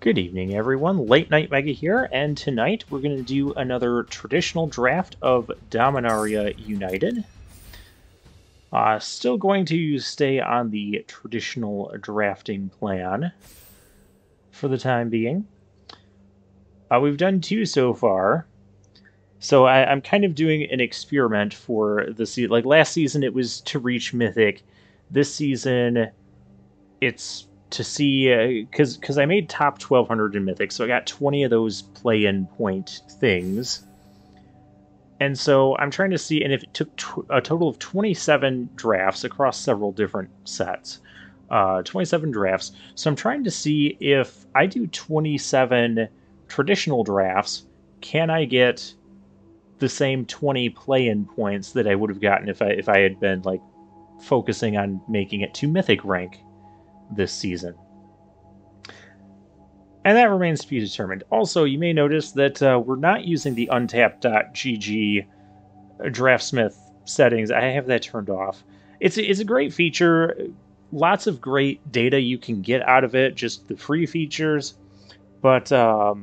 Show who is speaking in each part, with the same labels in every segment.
Speaker 1: Good evening, everyone. Late Night Mega here, and tonight we're going to do another traditional draft of Dominaria United. Still going to stay on the traditional drafting plan for the time being. We've done two so far, so I'm kind of doing an experiment for the season. Like last season, it was to reach Mythic. This season, it's to see, because I made top 1200 in Mythic, so I got 20 of those play-in point things. And so I'm trying to see, and if it took a total of 27 drafts across several different sets, 27 drafts. So I'm trying to see if I do 27 traditional drafts, can I get the same 20 play-in points that I would have gotten if I had been like focusing on making it to Mythic rank this season. And that remains to be determined. Also, you may notice that we're not using the untapped.gg draftsmith settings. I have that turned off. It's a great feature. Lots of great data you can get out of it, just the free features. But I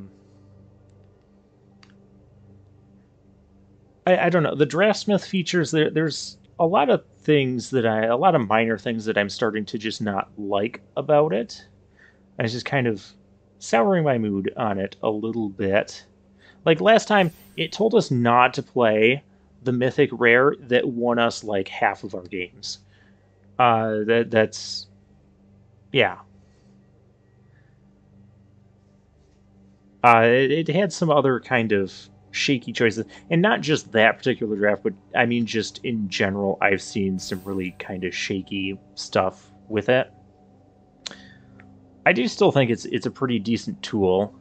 Speaker 1: don't know. The draftsmith features, there's a lot of things that a lot of minor things that I'm starting to just not like about it. I was just kind of souring my mood on it a little bit. Like last time, it told us not to play the mythic rare that won us like half of our games. That's yeah. It had some other kind of shaky choices, and not just that particular draft, but I mean just in general, I've seen some really kind of shaky stuff with it. I do still think it's a pretty decent tool,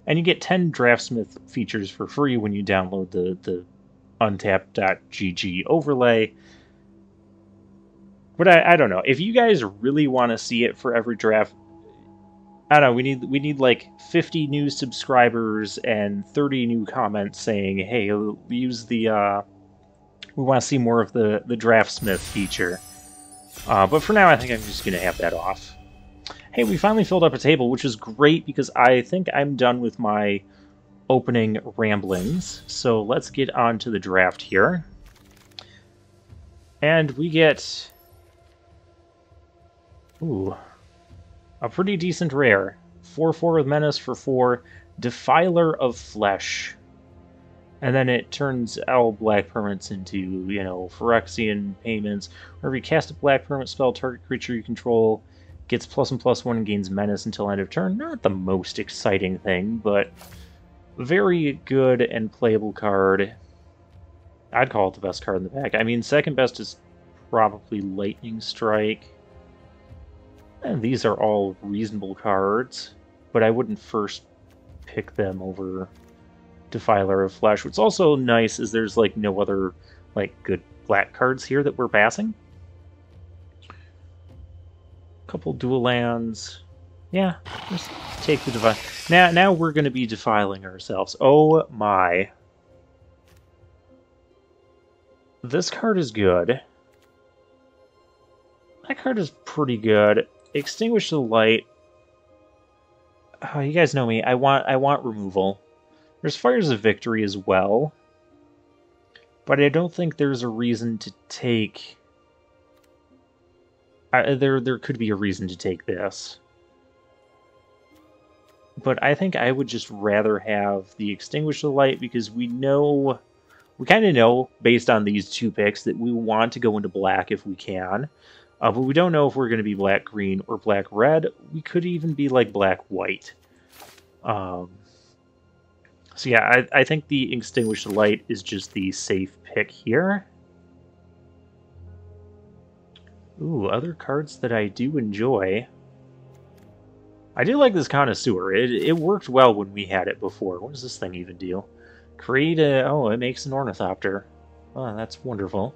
Speaker 1: and you get 10 draftsmith features for free when you download the untapped.gg overlay. But I don't know, if you guys really want to see it for every draft, I don't know, we need like 50 new subscribers and 30 new comments saying, hey, use the we want to see more of the draftsmith feature. But for now, I think I'm just going to have that off. Hey, we finally filled up a table, which is great because I think I'm done with my opening ramblings. So let's get on to the draft here. And we get... ooh, a pretty decent rare. 4/4 with Menace for 4, Defiler of Flesh. And then it turns all black permanents into, you know, Phyrexian payments. Whenever you cast a black permanent spell, target creature you control gets +1/+1 and gains Menace until end of turn. Not the most exciting thing, but very good and playable card. I'd call it the best card in the pack. I mean, second best is probably Lightning Strike. And these are all reasonable cards, but I wouldn't first pick them over Defiler of Flesh. What's also nice is there's like no other like good black cards here that we're passing. Couple dual lands. Yeah, just take the Defile. Now we're going to be defiling ourselves. Oh my. This card is good. That card is pretty good. Extinguish the Light. Oh, you guys know me. I want removal. There's Fires of Victory as well. But I don't think there's a reason to take... there could be a reason to take this. But I think I would just rather have the Extinguish the Light because we know... we kind of know, based on these two picks, that we want to go into black if we can. But we don't know if we're going to be black-green or black-red. We could even be like black-white. So yeah, I think the Extinguish the Light is just the safe pick here. Ooh, other cards that I do enjoy. I do like this Connoisseur. It worked well when we had it before. What does this thing even do? Create a... oh, it makes an Ornithopter. Oh, that's wonderful.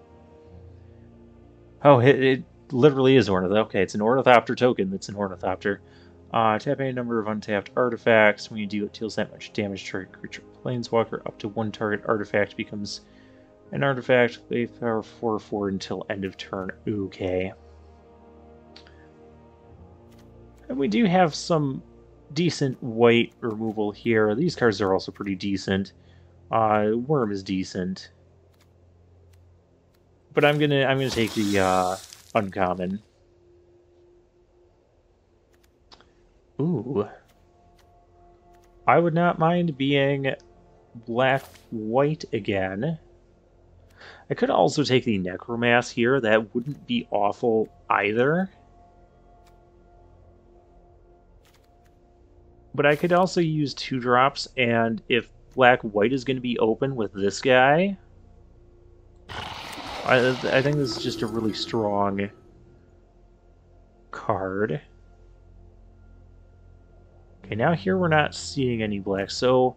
Speaker 1: Oh, it literally is Ornithopter. Okay, it's an Ornithopter token that's an Ornithopter. Tap any number of untapped artifacts. When you do, it deals that much damage to target creature planeswalker. Up to one target artifact becomes an artifact with power 4/4 until end of turn. Okay. And we do have some decent white removal here. These cards are also pretty decent. Worm is decent. But I'm gonna take the uncommon. Ooh. I would not mind being black-white again. I could also take the Necromass here. That wouldn't be awful either. But I could also use 2-drops, and if black-white is going to be open with this guy, I think this is just a really strong card. Okay, now here we're not seeing any black, so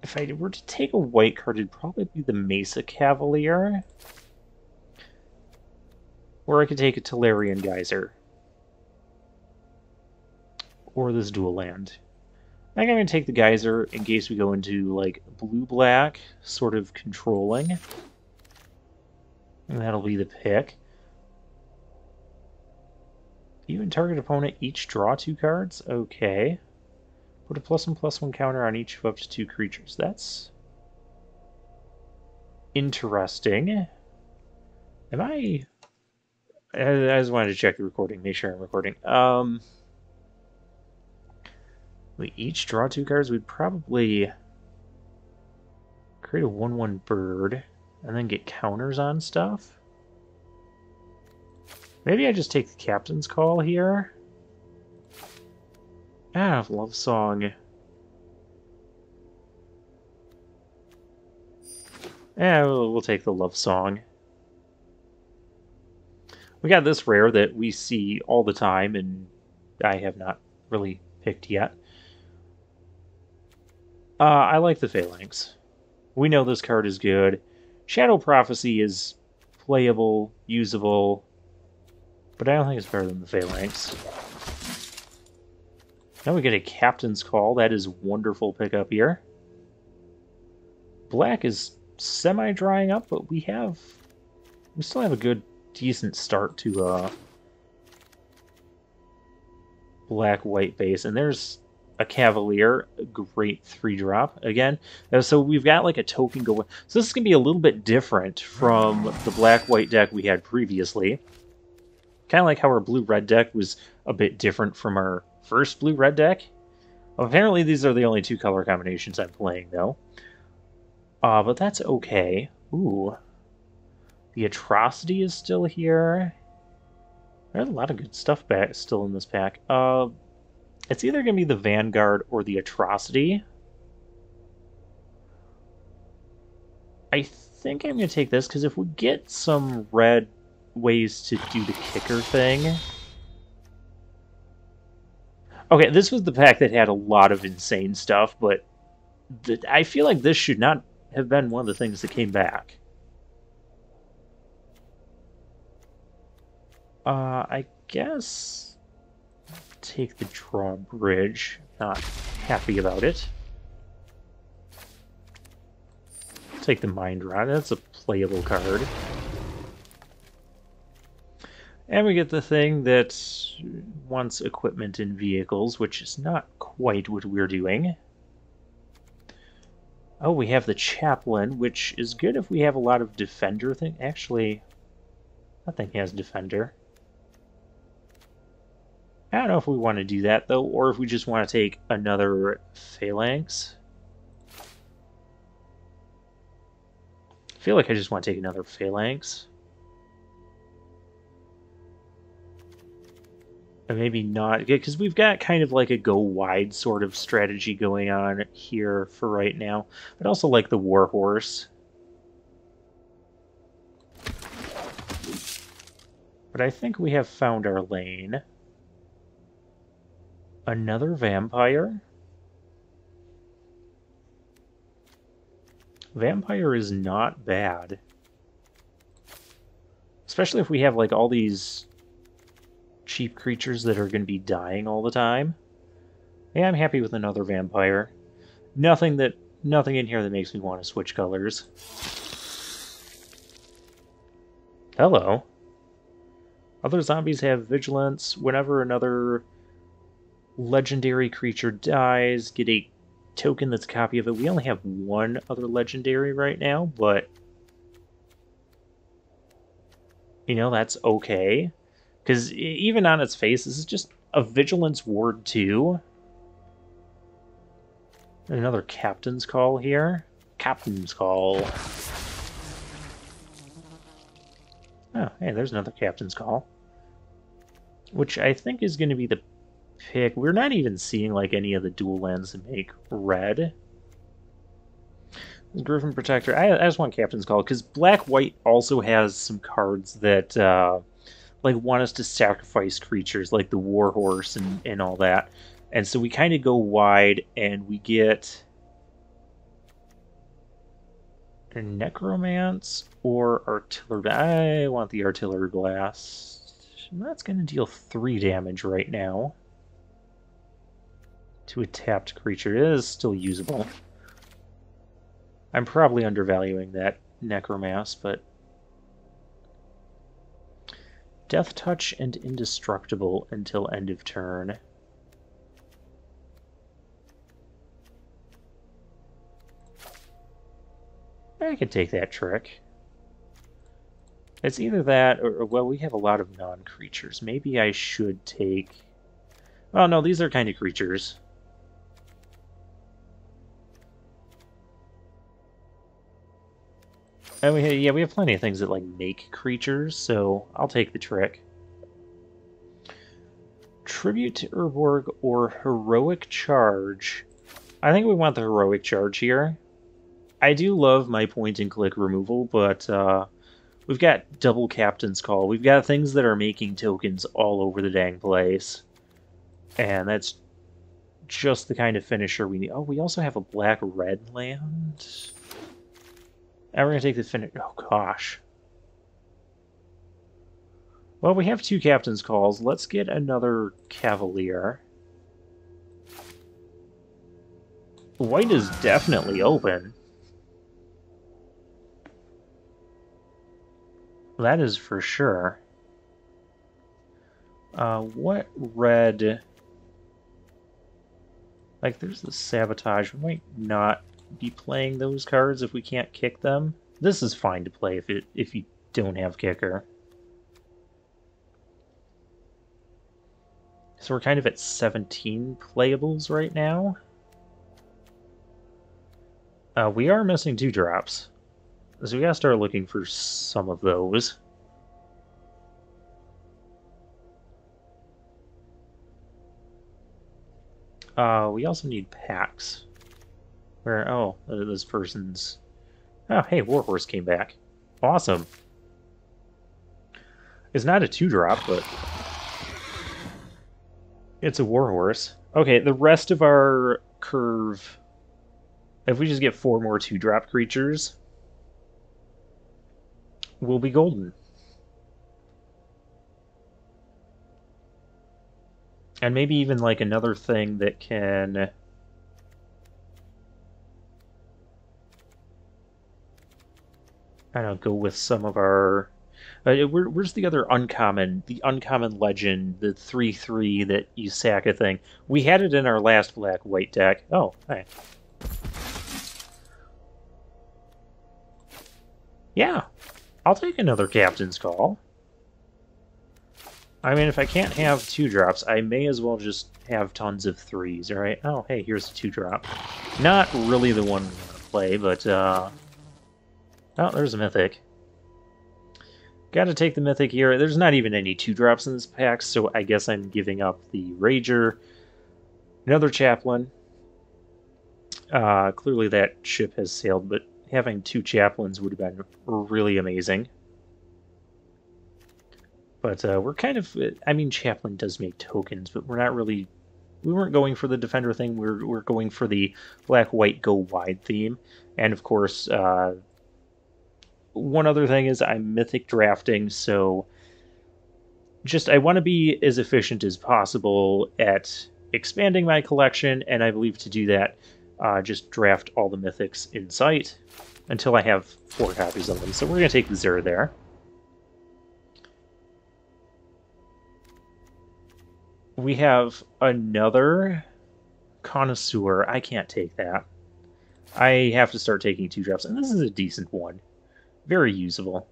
Speaker 1: if I were to take a white card, it'd probably be the Mesa Cavalier. Or I could take a Tolarian Geyser. Or this dual land. I think I'm going to take the Geyser in case we go into, like, blue-black, sort of controlling. And that'll be the pick. You and target opponent each draw 2 cards? Okay. Put a +1/+1 counter on each of up to 2 creatures. That's interesting. Am I just wanted to check the recording, make sure I'm recording. We each draw 2 cards. We'd probably create a 1/1 bird and then get counters on stuff. Maybe I just take the captain's call here. Ah, love song. Yeah, we'll take the love song. We got this rare that we see all the time, and I have not really picked yet. I like the Phalanx. We know this card is good. Shadow Prophecy is playable, usable, but I don't think it's better than the Phalanx. Now we get a Captain's Call. That is wonderful pickup here. Black is semi-drying up, but we still have a good, decent start to black-white base. And there's a Cavalier, a great 3-drop again. So we've got like a token going. So this is going to be a little bit different from the black-white deck we had previously. Kind of like how our blue-red deck was a bit different from our first blue-red deck. Apparently these are the only 2 color combinations I'm playing, though. But that's okay. Ooh. The Atrocity is still here. There's a lot of good stuff still in this pack. It's either going to be the Vanguard or the Atrocity. I think I'm going to take this, because if we get some red ways to do the kicker thing... Okay, this was the pack that had a lot of insane stuff, but I feel like this should not have been one of the things that came back. I guess take the drawbridge. Not happy about it. Take the Mind Rod. That's a playable card. And we get the thing that wants equipment in vehicles, which is not quite what we're doing. Oh, we have the Chaplain, which is good if we have a lot of Defender thing. Actually, nothing has Defender. I don't know if we want to do that, though, or if we just want to take another Phalanx. I feel like I just want to take another Phalanx. And maybe not, because we've got kind of like a go-wide sort of strategy going on here for right now. But also like the Warhorse. But I think we have found our lane. Another Vampire? Vampire is not bad. Especially if we have like all these cheap creatures that are going to be dying all the time. Yeah, I'm happy with another Vampire. Nothing in here that makes me want to switch colors. Hello. Other zombies have vigilance. Whenever another legendary creature dies, get a token that's a copy of it. We only have one other legendary right now, but you know, that's okay. Because even on its face, this is just a Vigilance Ward 2. Another Captain's Call here. Captain's Call. Oh, hey, there's another Captain's Call. Which I think is going to be the pick. We're not even seeing like any of the dual lands that make red. Griffin Protector. I just want Captain's Call because Black-White also has some cards that like want us to sacrifice creatures like the Warhorse and all that. And so we kind of go wide and we get a Necromance or Artillery. I want the Artillery Blast. That's going to deal 3 damage right now to a tapped creature. It is still usable. I'm probably undervaluing that Necromass, but Death Touch and Indestructible until end of turn. I could take that trick. It's either that or, well, we have a lot of non-creatures. Maybe I should take... Oh, no, these are kind of creatures. And we have plenty of things that like make creatures, so I'll take the trick. Tribute to Urborg or Heroic Charge. I think we want the Heroic Charge here. I do love my point-and-click removal, but we've got double Captain's Call. We've got things that are making tokens all over the dang place. And that's just the kind of finisher we need. Oh, we also have a black-red land. And we're going to take the finish. Oh, gosh. Well, we have 2 Captain's Calls. Let's get another Cavalier. White is definitely open. That is for sure. What red... Like, there's the Sabotage. We might not be playing those cards if we can't kick them. This is fine to play if you don't have kicker. So we're kind of at 17 playables right now. We are missing 2 drops. So we gotta start looking for some of those. We also need packs. Where, oh, this person's... Oh, hey, Warhorse came back. Awesome. It's not a 2-drop, but... It's a Warhorse. Okay, the rest of our curve... If we just get 4 more 2-drop creatures... We'll be golden. And maybe even, like, another thing that can... I don't know, go with some of our... where's the other uncommon? The uncommon legend, the 3/3 that you sack a thing. We had it in our last black-white deck. Oh, hey. Yeah, I'll take another Captain's Call. I mean, if I can't have 2-drops, I may as well just have tons of 3s, alright? Oh, hey, here's a 2-drop. Not really the one we want to play, but, Oh, there's a Mythic. Gotta take the Mythic here. There's not even any 2-drops in this pack, so I guess I'm giving up the Rager. Another Chaplain. Clearly that ship has sailed, but having 2 Chaplains would have been really amazing. But we're kind of... I mean, Chaplain does make tokens, but we're not really... We weren't going for the Defender thing. We're going for the black-white go-wide theme. And, of course, one other thing is I'm Mythic drafting, so... Just, I want to be as efficient as possible at expanding my collection, and I believe to do that, just draft all the Mythics in sight until I have 4 copies of them. So we're going to take the Zero there. We have another connoisseur. I can't take that. I have to start taking 2 drops, and this is a decent one. Very usable.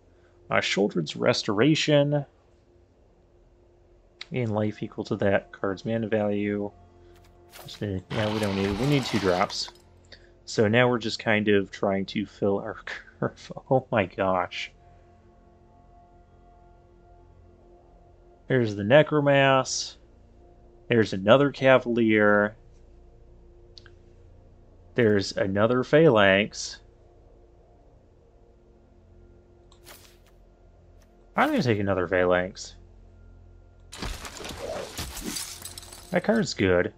Speaker 1: Shoulder's Restoration. Gain life equal to that card's mana value. Yeah, we don't need it. We need 2 drops. So now we're just kind of trying to fill our curve. Oh my gosh. There's the Necromass. There's another Cavalier. There's another Phalanx. I'm going to take another Phalanx. That card's good.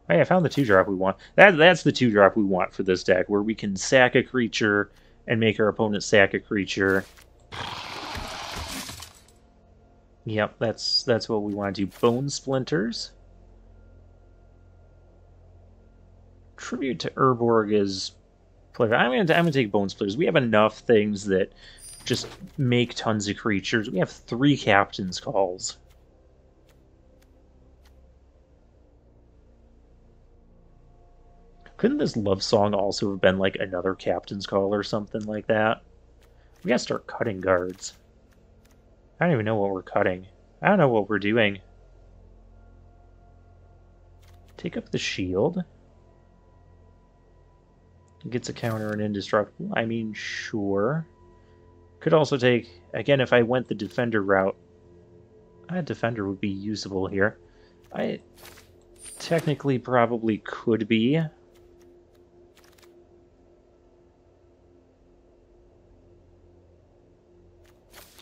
Speaker 1: Hey, I found the 2-drop we want. That's the 2-drop we want for this deck, where we can sack a creature and make our opponent sack a creature. Yep, that's what we want to do. Bone Splinters. Tribute to Urborg is play. I'm gonna take Bone Splinters. We have enough things that just make tons of creatures. We have 3 Captain's Calls. Couldn't this love song also have been like another Captain's Call or something like that? We gotta start cutting cards. I don't even know what we're cutting. I don't know what we're doing. Take up the shield. Gets a counter and indestructible. I mean, sure. Could also take... Again, if I went the defender route, a defender would be usable here. I technically probably could be.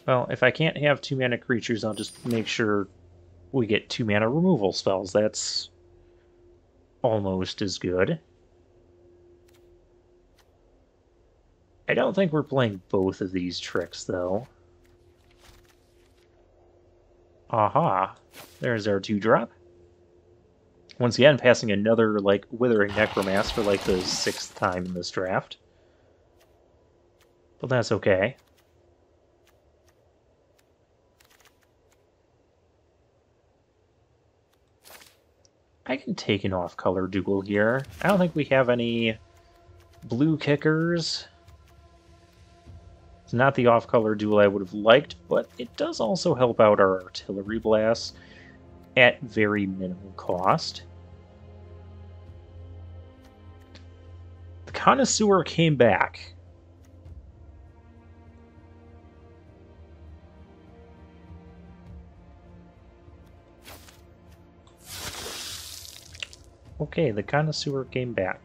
Speaker 1: Well, if I can't have 2-mana creatures, I'll just make sure we get 2-mana removal spells. That's almost as good. I don't think we're playing both of these tricks, though. Aha. There's our 2-drop. Once again, passing another, like, Withering Necromass for, like, the 6th time in this draft. But that's okay. I can take an off-color duel here. I don't think we have any blue kickers. It's not the off-color duel I would have liked, but it does also help out our artillery blasts at very minimal cost. The Connoisseur came back. Okay, the Connoisseur came back.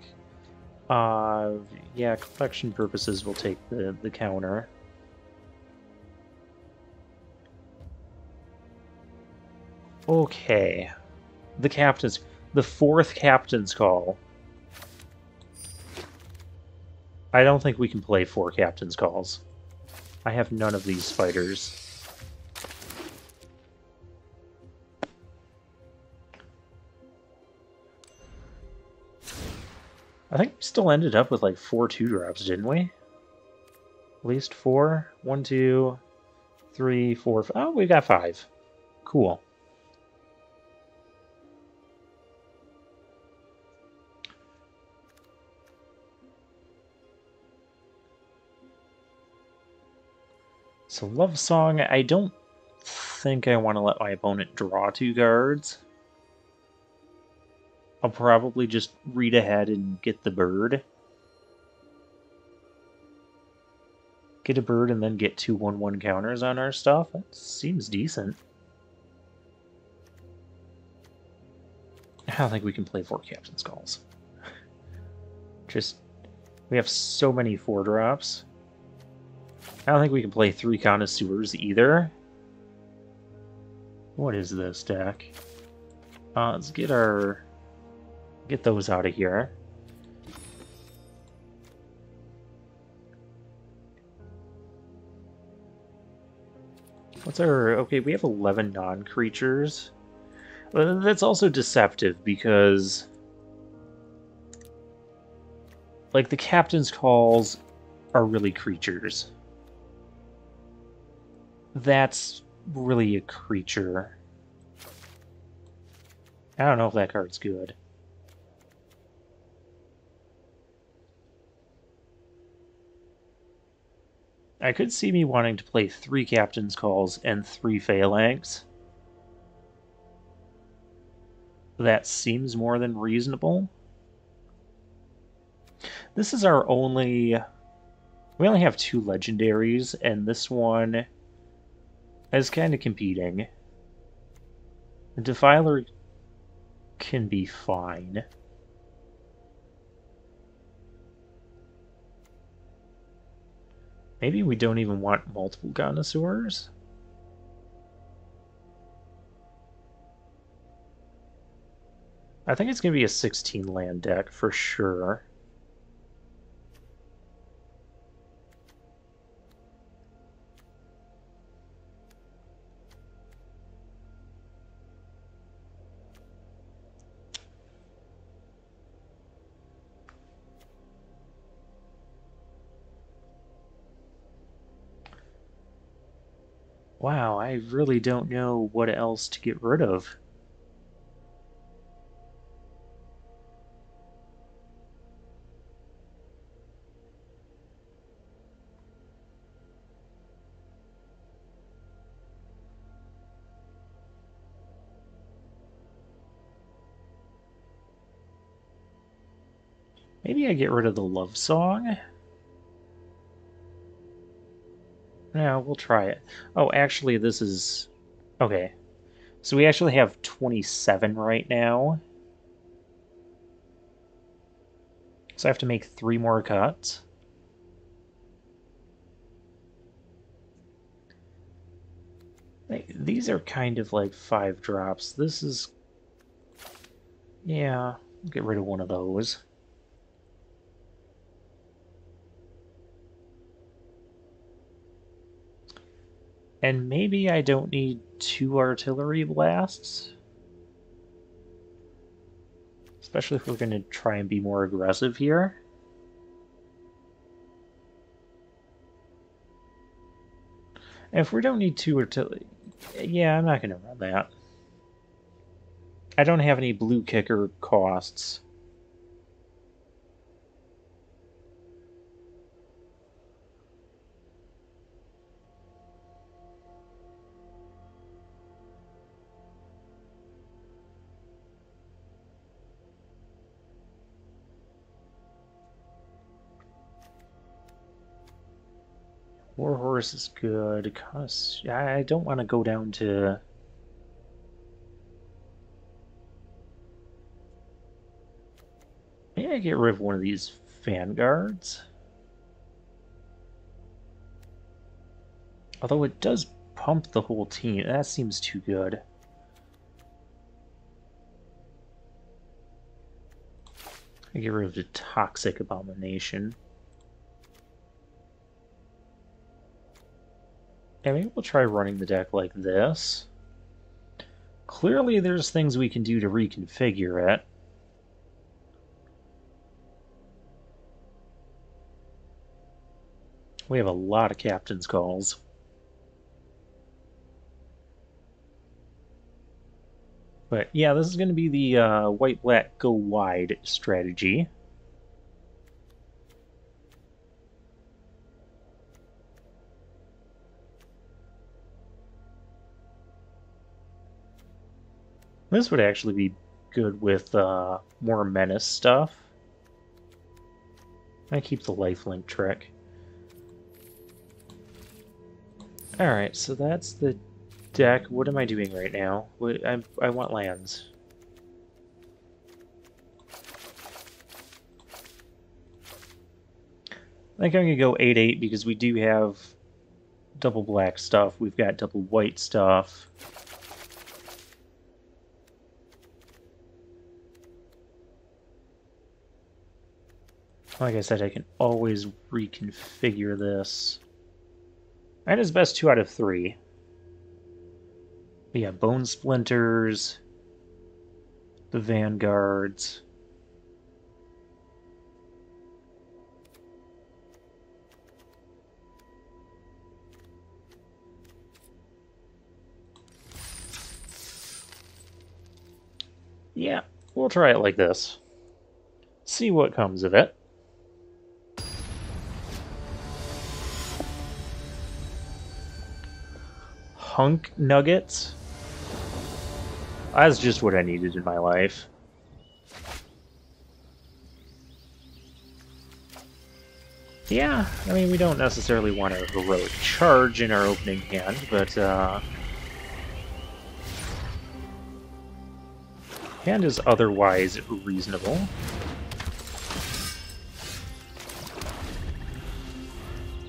Speaker 1: Yeah, collection purposes will take the counter. Okay. The 4th Captain's Call. I don't think we can play 4 Captain's Calls. I have none of these fighters. I think we still ended up with like 4 2-drops, didn't we? At least 4? 1, 2, 3, 4. Oh, we got 5. Cool. So Love Song, I don't think I want to let my opponent draw 2 cards. I'll probably just read ahead and get the bird. Get a bird and then get 2 1/1 counters on our stuff. That seems decent. I don't think we can play 4 Captain's Calls. We have so many 4-drops. I don't think we can play 3 Connoisseurs either. What is this deck? Let's get those out of here. Okay, we have 11 non-creatures. That's also deceptive because, like, the Captain's Calls are really creatures. That's really a creature. I don't know if that card's good. I could see me wanting to play 3 Captain's Calls and 3 Phalanx. That seems more than reasonable. This is our only... We only have 2 legendaries, and this one is kind of competing. The Defiler can be fine. Maybe we don't even want multiple Connoisseurs? I think it's going to be a 16 land deck for sure. Wow, I really don't know what else to get rid of. Maybe I get rid of the Love Song? Yeah, we'll try it. Oh, actually, this is... Okay. So we actually have 27 right now. So I have to make 3 more cuts. These are kind of like 5 drops. This is... Yeah, get rid of one of those. And maybe I don't need 2 artillery blasts. Especially if we're going to try and be more aggressive here. And if we don't need 2 artillery... Yeah, I'm not going to run that. I don't have any blue kicker costs. Warhorse is good, because I don't want to go down to... Maybe I get rid of one of these vanguards. Although it does pump the whole team. That seems too good. I get rid of the Toxic Abomination. And maybe we'll try running the deck like this. Clearly there's things we can do to reconfigure it. We have a lot of Captain's Calls. But yeah, this is going to be the white-black go wide strategy. This would actually be good with more menace stuff. I keep the lifelink trick. Alright, so that's the deck. What am I doing right now? I want lands. I think I'm going to go 8-8 because we do have double black stuff. We've got double white stuff. Like I said, I can always reconfigure this. And it's best 2 out of 3. We have Bone Splinters, the Vanguards. Yeah, we'll try it like this. See what comes of it. Hunk nuggets? That's just what I needed in my life. Yeah, I mean, we don't necessarily want a heroic charge in our opening hand, but, hand is otherwise reasonable.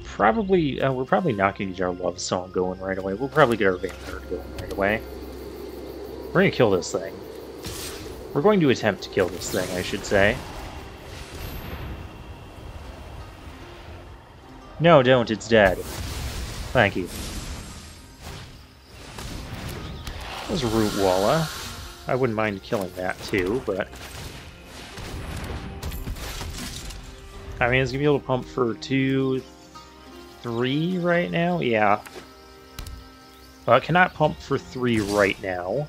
Speaker 1: Probably, we're probably not going to get our love song going right away. We'll probably get our Vanguard going right away. We're going to kill this thing. We're going to attempt to kill this thing, I should say. No, don't. It's dead. Thank you. There's Root Walla. I wouldn't mind killing that too, but... I mean, it's going to be able to pump for 2, 3 right now? Yeah. It cannot pump for 3 right now.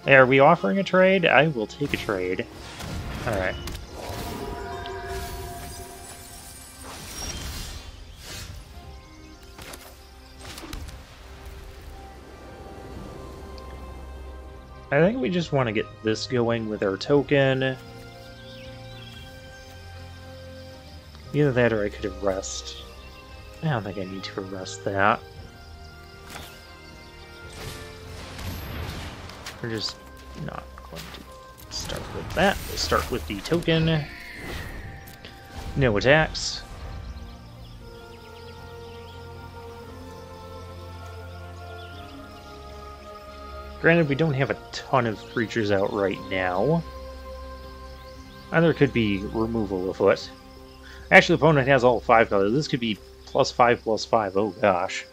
Speaker 1: Are we offering a trade? I will take a trade. Alright. I think we just want to get this going with our token. Either that or I could arrest. I don't think I need to arrest that. We're just not going to start with that. We'll start with the token. No attacks. Granted, we don't have a ton of creatures out right now. Either could be removal afoot. Actually, the opponent has all 5 colors. This could be +5/+5. Oh gosh.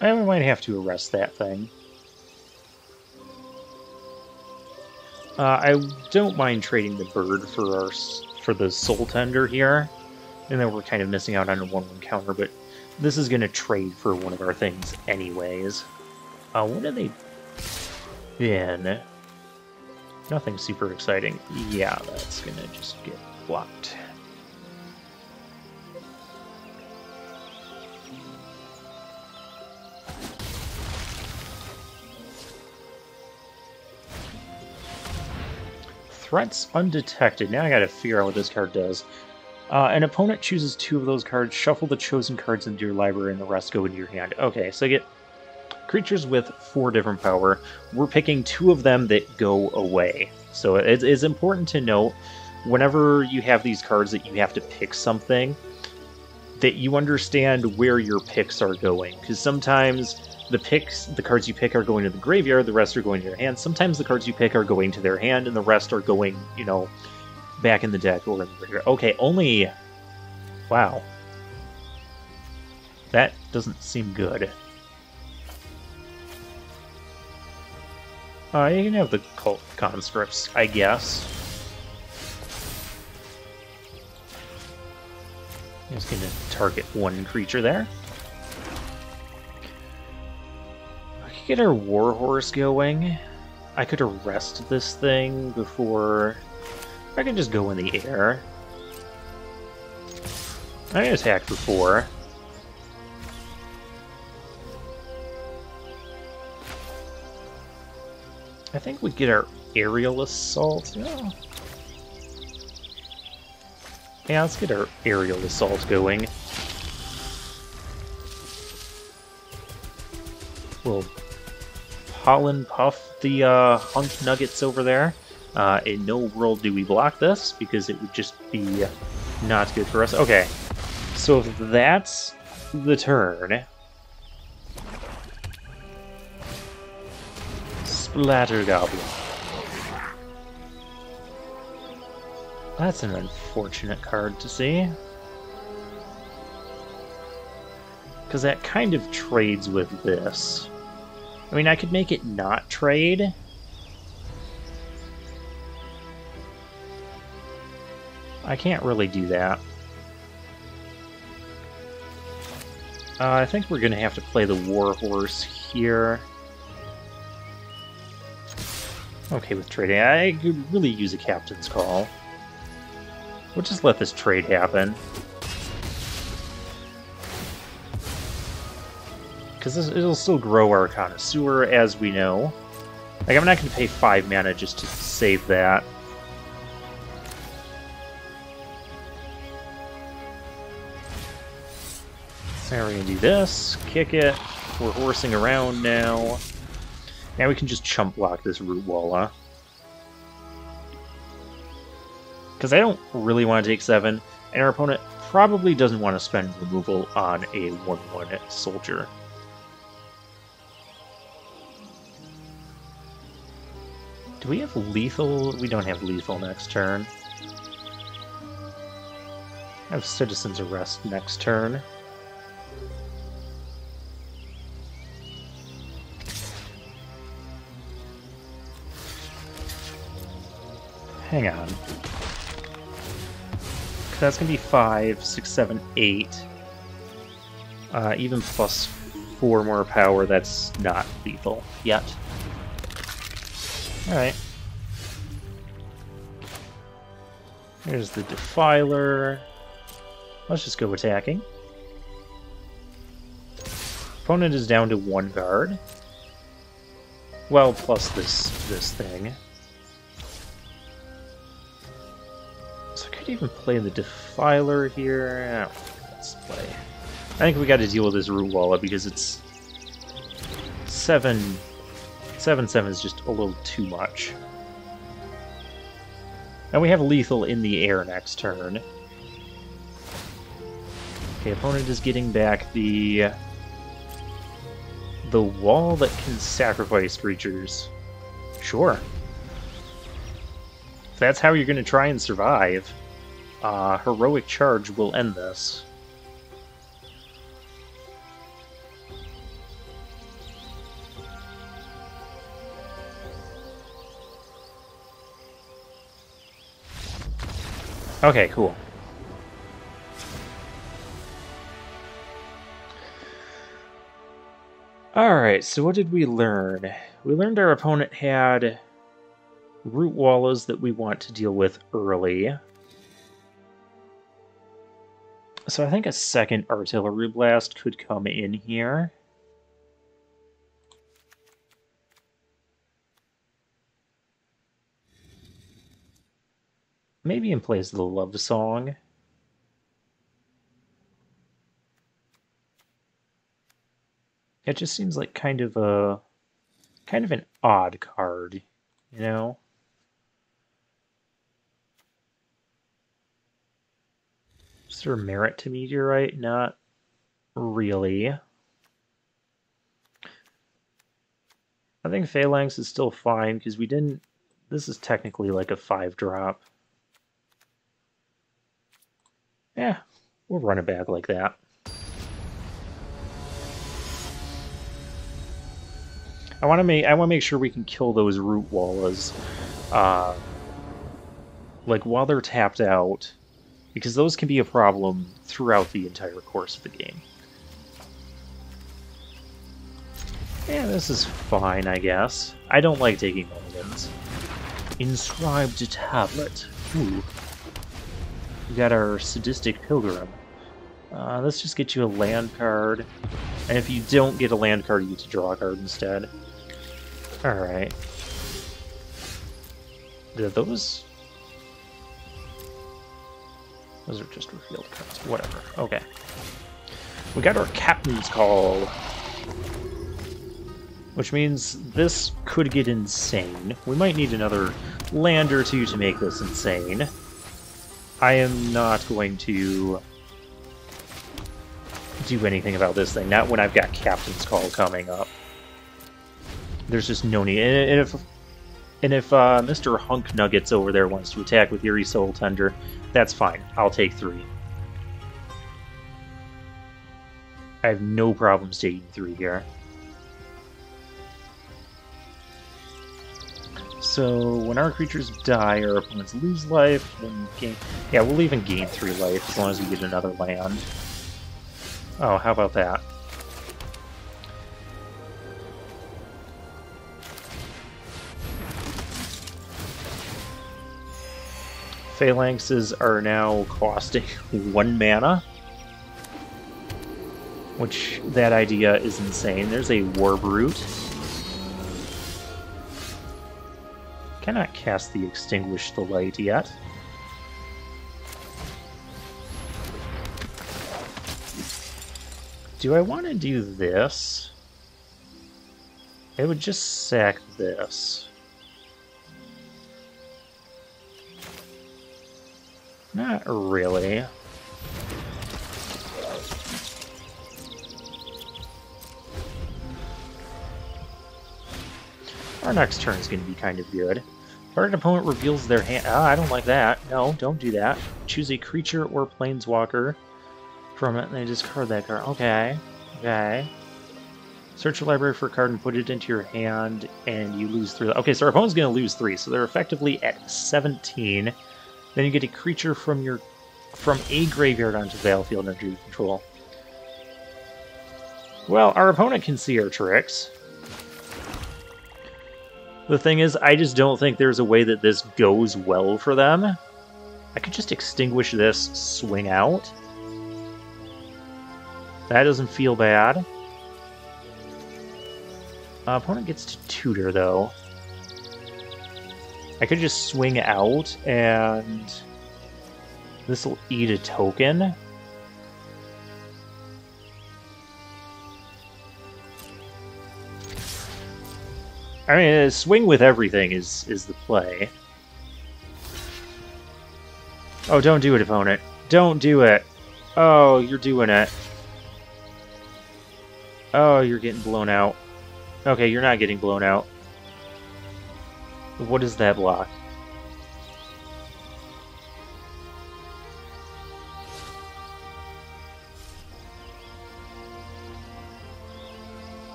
Speaker 1: We might have to arrest that thing. I don't mind trading the bird for the Soul Tender here. And then we're kind of missing out on a 1/1 counter, but this is going to trade for one of our things anyways. What are they in? Nothing super exciting. Yeah, that's going to just get blocked. Threats undetected. Now I gotta figure out what this card does. An opponent chooses 2 of those cards, shuffle the chosen cards into your library, and the rest go into your hand. Okay, so you get creatures with 4 different power. We're picking 2 of them that go away. So it's important to note, whenever you have these cards that you have to pick something, that you understand where your picks are going. Because sometimes the cards you pick are going to the graveyard, the rest are going to your hand. Sometimes the cards you pick are going to their hand, and the rest are going, you know, back in the deck or in the graveyard. Okay, only... Wow. That doesn't seem good. You can have the Cult Conscripts, I guess. Just gonna target 1 creature there. I could get our Warhorse going. I could arrest this thing before... I can just go in the air. I can attack for 4. I think we get our Aerial Assault. No. Yeah, let's get our Aerial Assault going. We'll pollen puff the hunk nuggets over there. In no world do we block this, because it would just be not good for us. Okay, so if that's the turn... Splatter Goblin. That's an unfortunate card to see. Because that kind of trades with this. I mean, I could make it not trade. I can't really do that. I think we're going to have to play the Warhorse here. Okay, with trading, I could really use a captain's call. We'll just let this trade happen. Because it'll still grow our Connoisseur, as we know. Like, I'm not going to pay 5 mana just to save that. Now we're going to do this, kick it. We're horsing around now. Now we can just chump block this Root Walla. Because I don't really want to take 7, and our opponent probably doesn't want to spend removal on a 1/1 soldier. Do we have lethal? We don't have lethal next turn. I have Citizen's Arrest next turn. Hang on. That's going to be 5, 6, 7, 8. Even plus 4 more power, that's not lethal yet. Alright. Here's the Defiler. Let's just go attacking. Opponent is down to 1 guard. Well, plus this thing. So I could even play the Defiler here. I don't think let's play. I think we got to deal with this Root Walla because it's 7/7 is just a little too much. And we have lethal in the air next turn. Okay, opponent is getting back the wall that can sacrifice creatures. Sure. If that's how you're going to try and survive, Heroic Charge will end this. Okay, cool. Alright, so what did we learn? We learned our opponent had Root Wallas that we want to deal with early. So I think a second Artillery Blast could come in here. Maybe in place of the Love Song. It just seems like kind of an odd card, you know? Is there merit to Meteorite? Not really. I think Phalanx is still fine because we didn't. This is technically like a 5-drop. Yeah, we'll run it back like that. I want to make sure we can kill those Root Wallas, like while they're tapped out, because those can be a problem throughout the entire course of the game. Yeah, this is fine, I guess. I don't like taking mulligans. Inscribed tablet. Ooh. We got our Sadistic Pilgrim. Let's just get you a land card. And if you don't get a land card, you get to draw a card instead. Alright. Those are just revealed cards. Whatever. Okay. We got our Captain's Call. Which means this could get insane. We might need another land or two to make this insane. I am not going to do anything about this thing. Not when I've got Captain's Call coming up. There's just no need. And if Mr. Hunk Nuggets over there wants to attack with Eerie Soul Tender, that's fine. I'll take 3. I have no problems taking 3 here. So when our creatures die, our opponents lose life, then gain. Yeah, we'll even gain 3 life as long as we get another land. Oh, how about that? Phalanxes are now costing 1 mana. Which, that idea is insane. There's a War Brute. Cannot cast the Extinguish the Light yet. Do I want to do this? I would just sack this. Not really. Our next turn is going to be kind of good. Target opponent reveals their hand. Ah, I don't like that. No, don't do that. Choose a creature or planeswalker from it, and they discard that card. Okay. Okay. Search your library for a card and put it into your hand, and you lose 3. Okay, so our opponent's going to lose 3, so they're effectively at 17. Then you get a creature from a graveyard onto the battlefield under your control. Well, our opponent can see our tricks. The thing is, I just don't think there's a way that this goes well for them. I could just extinguish this, swing out. That doesn't feel bad. Opponent gets to tutor, though. I could just swing out, and this will eat a token. I mean, swing with everything is the play. Oh, don't do it, opponent. Don't do it. Oh, you're doing it. Oh, you're getting blown out. Okay, you're not getting blown out. What is that block?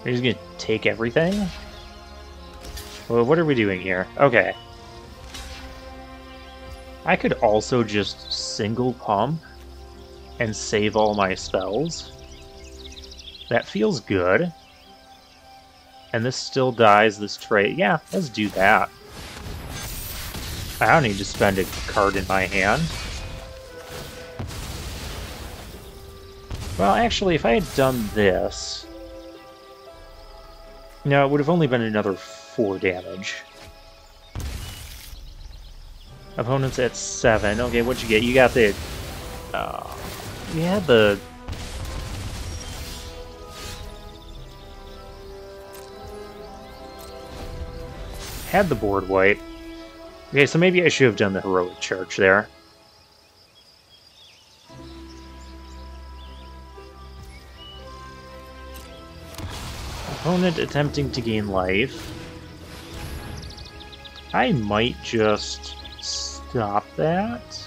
Speaker 1: Are you just gonna take everything? Well, what are we doing here? Okay. I could also just single pump and save all my spells. That feels good. And this still dies this trade. Yeah, let's do that. I don't need to spend a card in my hand. Well, actually, if I had done this... No, it would have only been another 4 damage. Opponent's at 7. Okay, what'd you get? You got the... you had the... Had the board wipe. Okay, so maybe I should have done the heroic charge there. Opponent attempting to gain life. I might just stop that.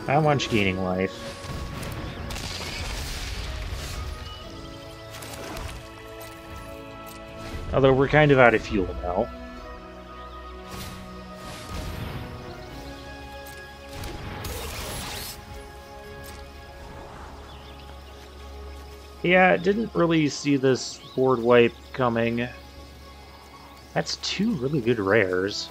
Speaker 1: I don't want you gaining life. Although we're kind of out of fuel now. Yeah, didn't really see this board wipe coming. That's 2 really good rares.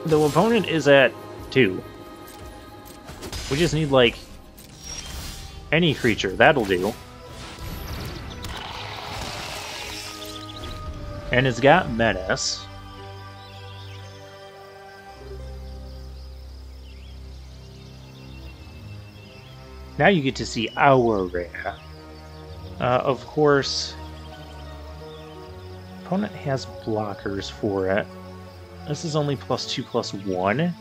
Speaker 1: The opponent is at 2. We just need, like, any creature. That'll do. And it's got Menace. Now you get to see our rare. Of course, opponent has blockers for it. This is only +2/+1.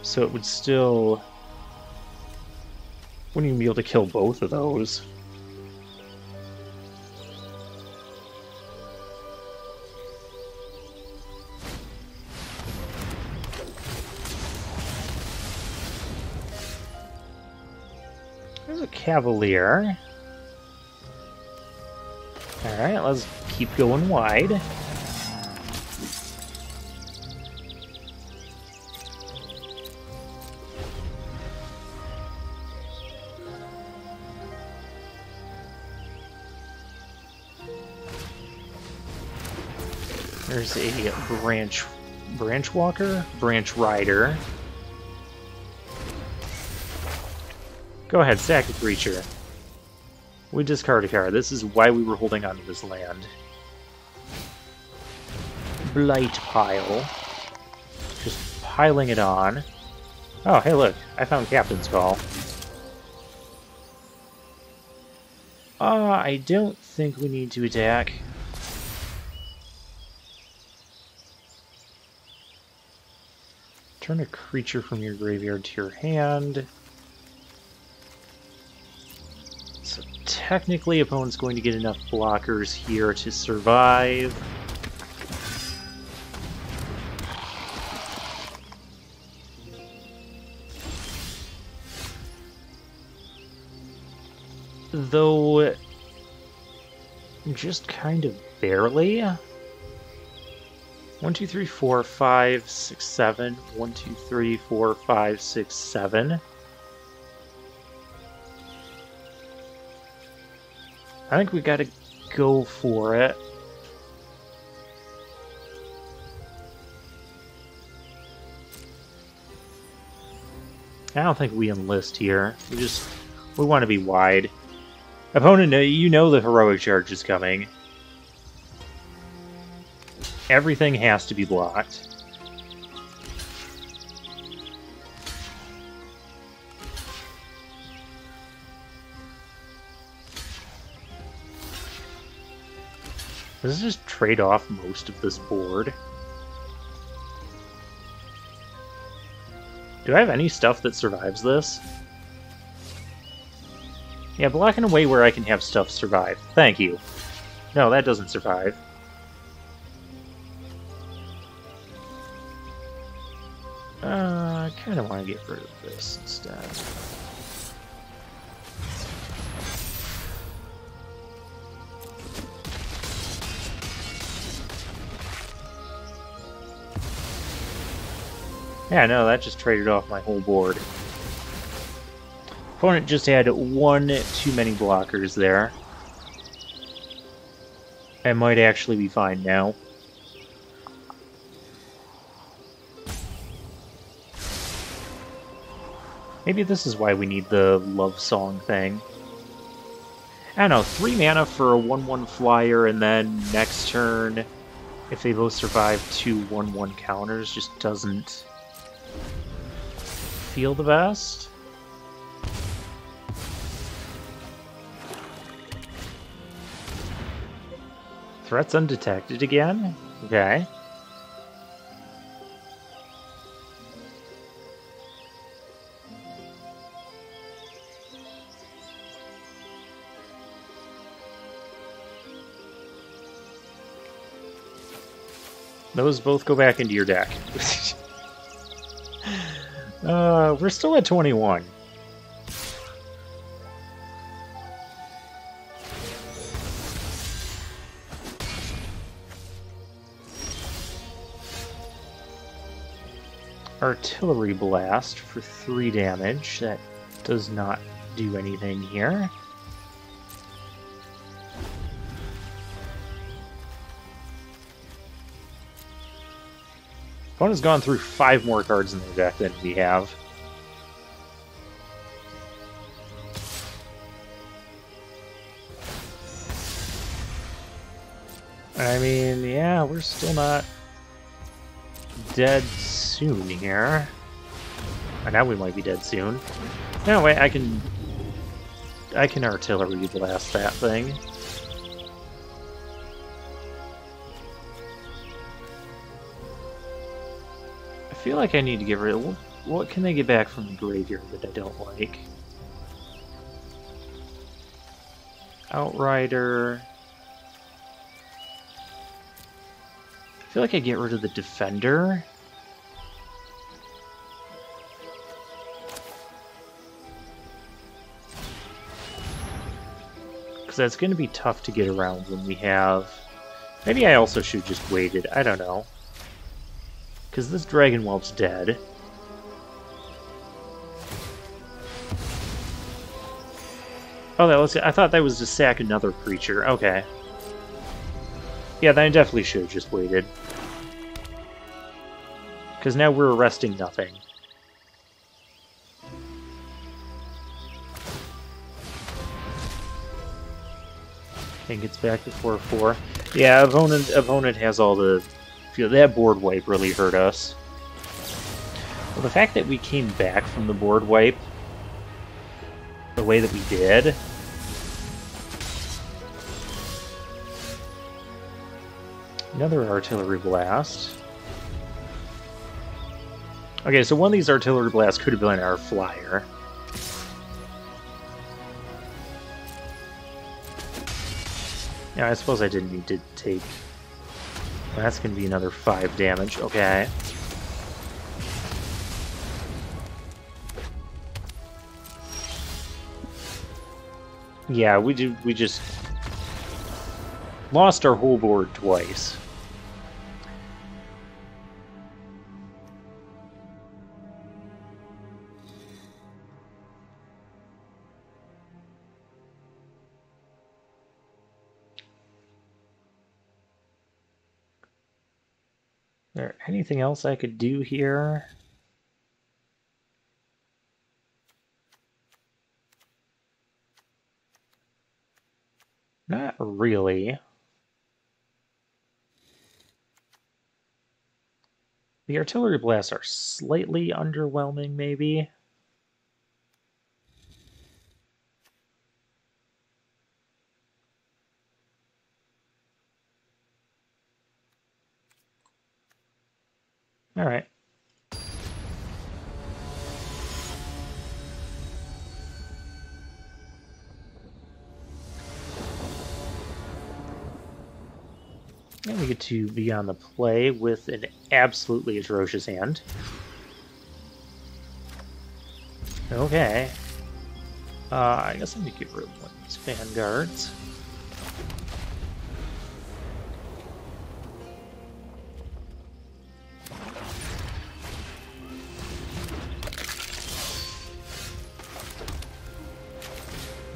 Speaker 1: So it would still... Wouldn't even be able to kill both of those. There's a Cavalier. Alright, let's keep going wide. There's a branch walker? Branch rider. Go ahead, sack a creature. We discard a card. This is why we were holding on to this land. Blight pile. Just piling it on. Oh, hey look, I found Captain's Call. I don't think we need to attack. Turn a creature from your graveyard to your hand. So technically, opponent's going to get enough blockers here to survive. Though, just kind of barely. 1, 2, 3, 4, 5, 6, 7. 1, 2, 3, 4, 5, 6, 7. I think we gotta go for it. I don't think we enlist here. We want to be wide. Opponent, you know the heroic charge is coming. Everything has to be blocked. Does this just trade off most of this board? Do I have any stuff that survives this? Yeah, blocking away where I can have stuff survive. Thank you. No, that doesn't survive. I kind of want to get rid of this instead. Yeah, no, that just traded off my whole board. Opponent just had one too many blockers there. I might actually be fine now. Maybe this is why we need the love song thing. I don't know, 3 mana for a 1/1 flyer, and then next turn, if they both survive 2 1/1 counters, just doesn't feel the best. Threats undetected again? Okay. Those both go back into your deck. We're still at 21. Artillery Blast for 3 damage. That does not do anything here. Opponent's gone through 5 more cards in their deck than we have. I mean, yeah, we're still not dead soon here. Oh, now we might be dead soon. No, wait, I can artillery blast that thing. I feel like I need to get rid of... What can they get back from the graveyard that I don't like? Outrider... I feel like I get rid of the Defender. Because that's going to be tough to get around when we have... Maybe I also should just wait it. I don't know. Because this Dragon Whelp's dead. Oh, I thought that was to sack another creature. Okay. Yeah, then I definitely should have just waited. Because now we're arresting nothing. And gets back to 4-4. Yeah, opponent has all the... That board wipe really hurt us. Well, the fact that we came back from the board wipe the way that we did... Another artillery blast. Okay, so one of these artillery blasts could have been our flyer. Yeah, I suppose I didn't need to take... That's going to be another 5 damage. Okay. Yeah, we just lost our whole board twice. Is there anything else I could do here? Not really. The artillery blasts are slightly underwhelming, maybe. All right. And we get to be on the play with an absolutely atrocious hand. Okay. I guess I'm going to get rid of one of these vanguards.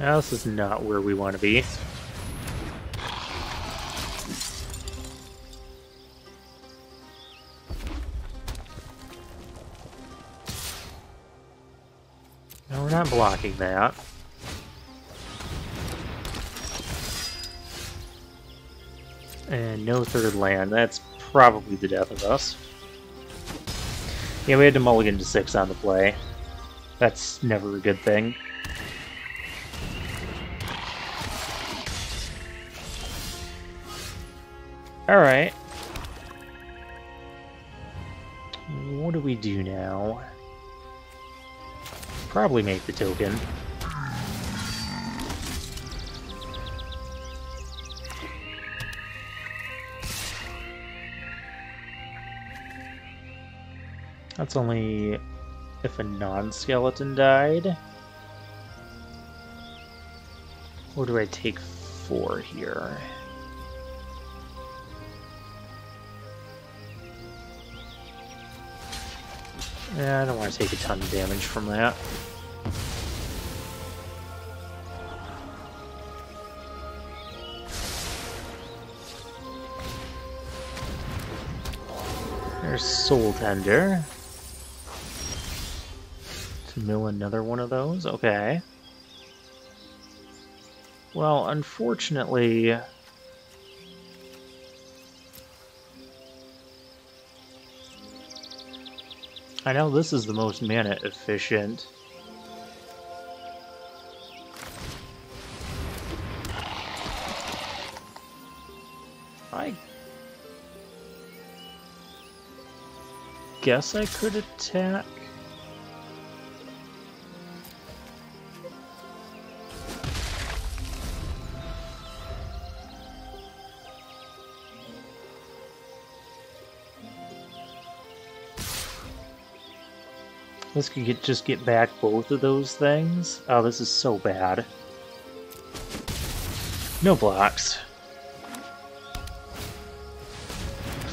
Speaker 1: Now, this is not where we want to be. No, we're not blocking that. And no third land. That's probably the death of us. Yeah, we had to mulligan to 6 on the play. That's never a good thing. Alright. What do we do now? Probably make the token. That's only if a non-skeleton died. Or do I take 4 here? Yeah, I don't want to take a ton of damage from that. There's Soul Tender. To mill another one of those? Okay. Well, unfortunately... I know this is the most mana efficient. I guess I could attack. This could just get back both of those things. Oh, this is so bad. No blocks.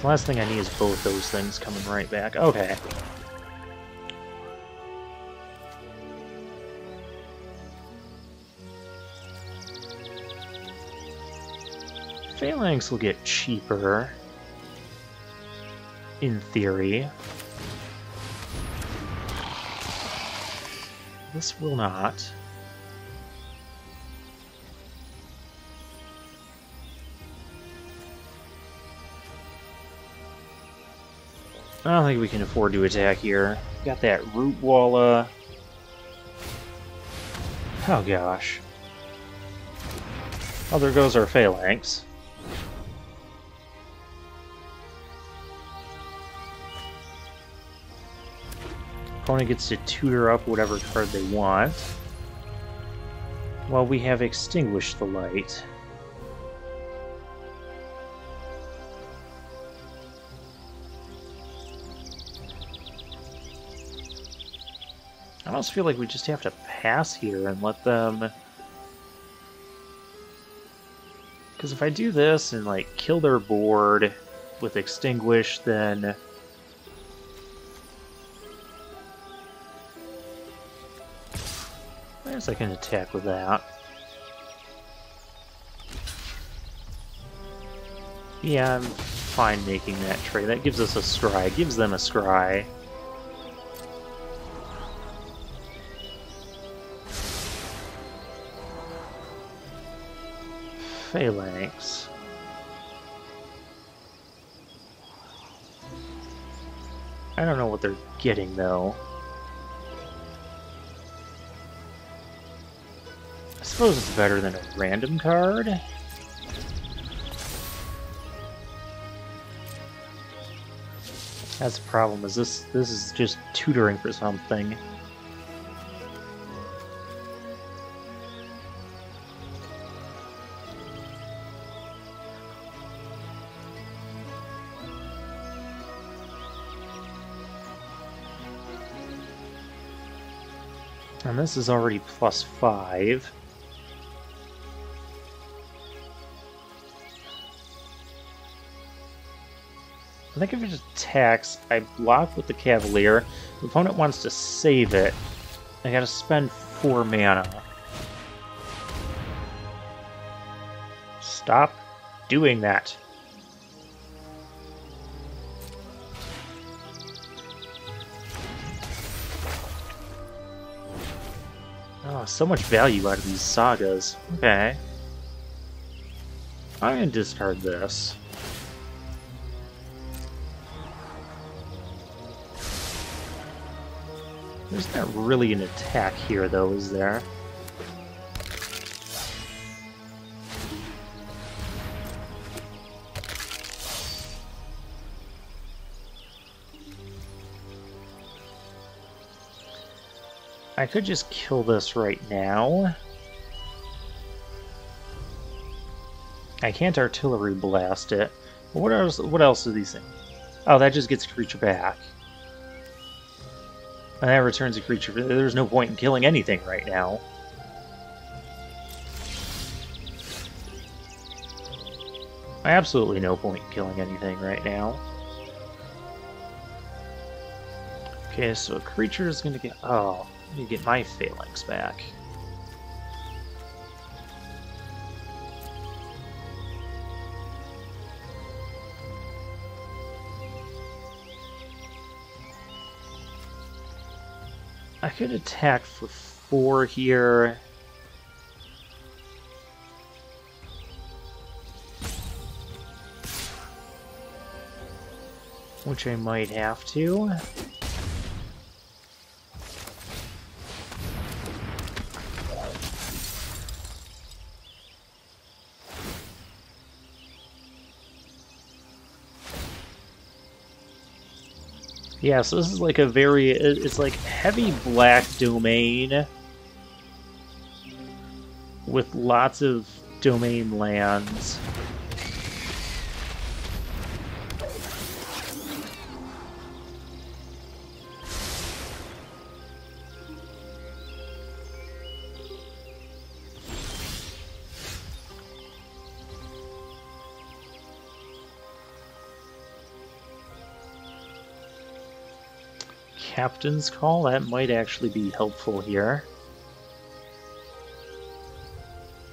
Speaker 1: The last thing I need is both those things coming right back. Okay. Phalanx will get cheaper, in theory. This will not. I don't think we can afford to attack here. Got that root walla. Oh gosh. Oh, there goes our Phalanx. Opponent gets to tutor up whatever card they want. While we have extinguished the light. I almost feel like we just have to pass here and let them... Because if I do this and, like, kill their board with Extinguish, then... I guess I can attack with that. Yeah, I'm fine making that trade. That gives us a scry. Gives them a scry. Phalanx. I don't know what they're getting, though. I suppose it's better than a random card. That's the problem, is this is just tutoring for something. And this is already +5. I think if it just attacks, I block with the Cavalier. The opponent wants to save it. I gotta spend 4 mana. Stop doing that. Oh, so much value out of these sagas. Okay. I'm gonna discard this. There's not really an attack here, though, is there? I could just kill this right now. I can't artillery blast it. What else? What else do these things? Oh, that just gets a creature back. And that returns a creature. There's no point in killing anything right now. Absolutely no point in killing anything right now. Okay, so a creature is going to get... Oh, I need to get my Phalanx back. I could attack for 4 here. Which I might have to. Yeah, so this is like a very, it's like heavy black domain with lots of domain lands. Captain's Call, that might actually be helpful here.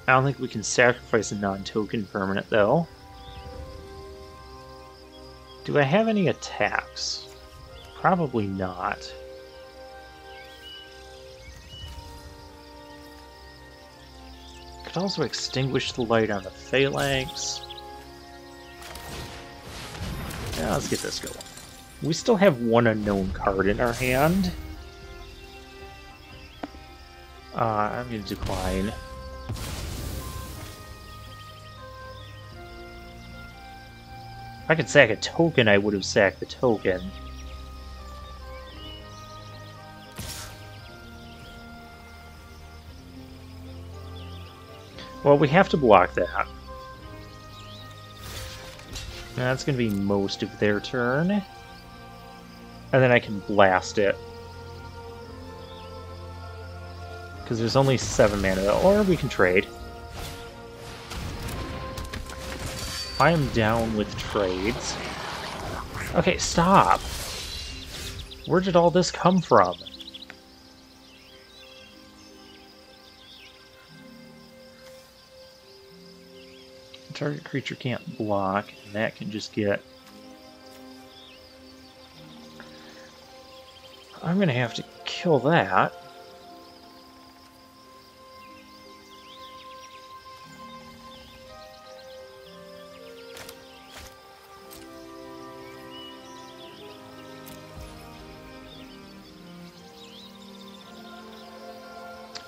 Speaker 1: I don't think we can sacrifice a non-token permanent, though. Do I have any attacks? Probably not. Could also extinguish the light on the phalanx. Yeah, let's get this going. We still have one unknown card in our hand. I'm going to decline. If I could sack a token, I would have sacked the token. Well, we have to block that. That's going to be most of their turn. And then I can blast it. Because there's only 7 mana, or we can trade. I am down with trades. Okay, stop! Where did all this come from? Target creature can't block, and that can just get... I'm gonna have to kill that.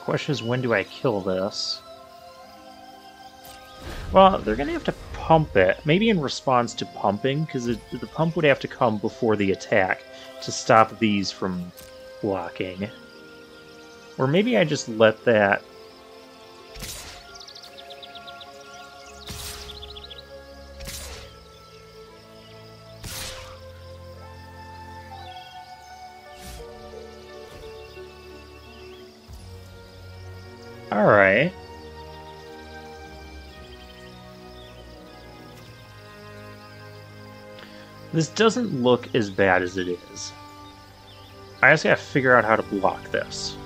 Speaker 1: Question is, when do I kill this? Well, they're going to have to pump it. Maybe in response to pumping, because the pump would have to come before the attack to stop these from blocking. Or maybe I just let that... Alright. This doesn't look as bad as it is. I just gotta figure out how to block this.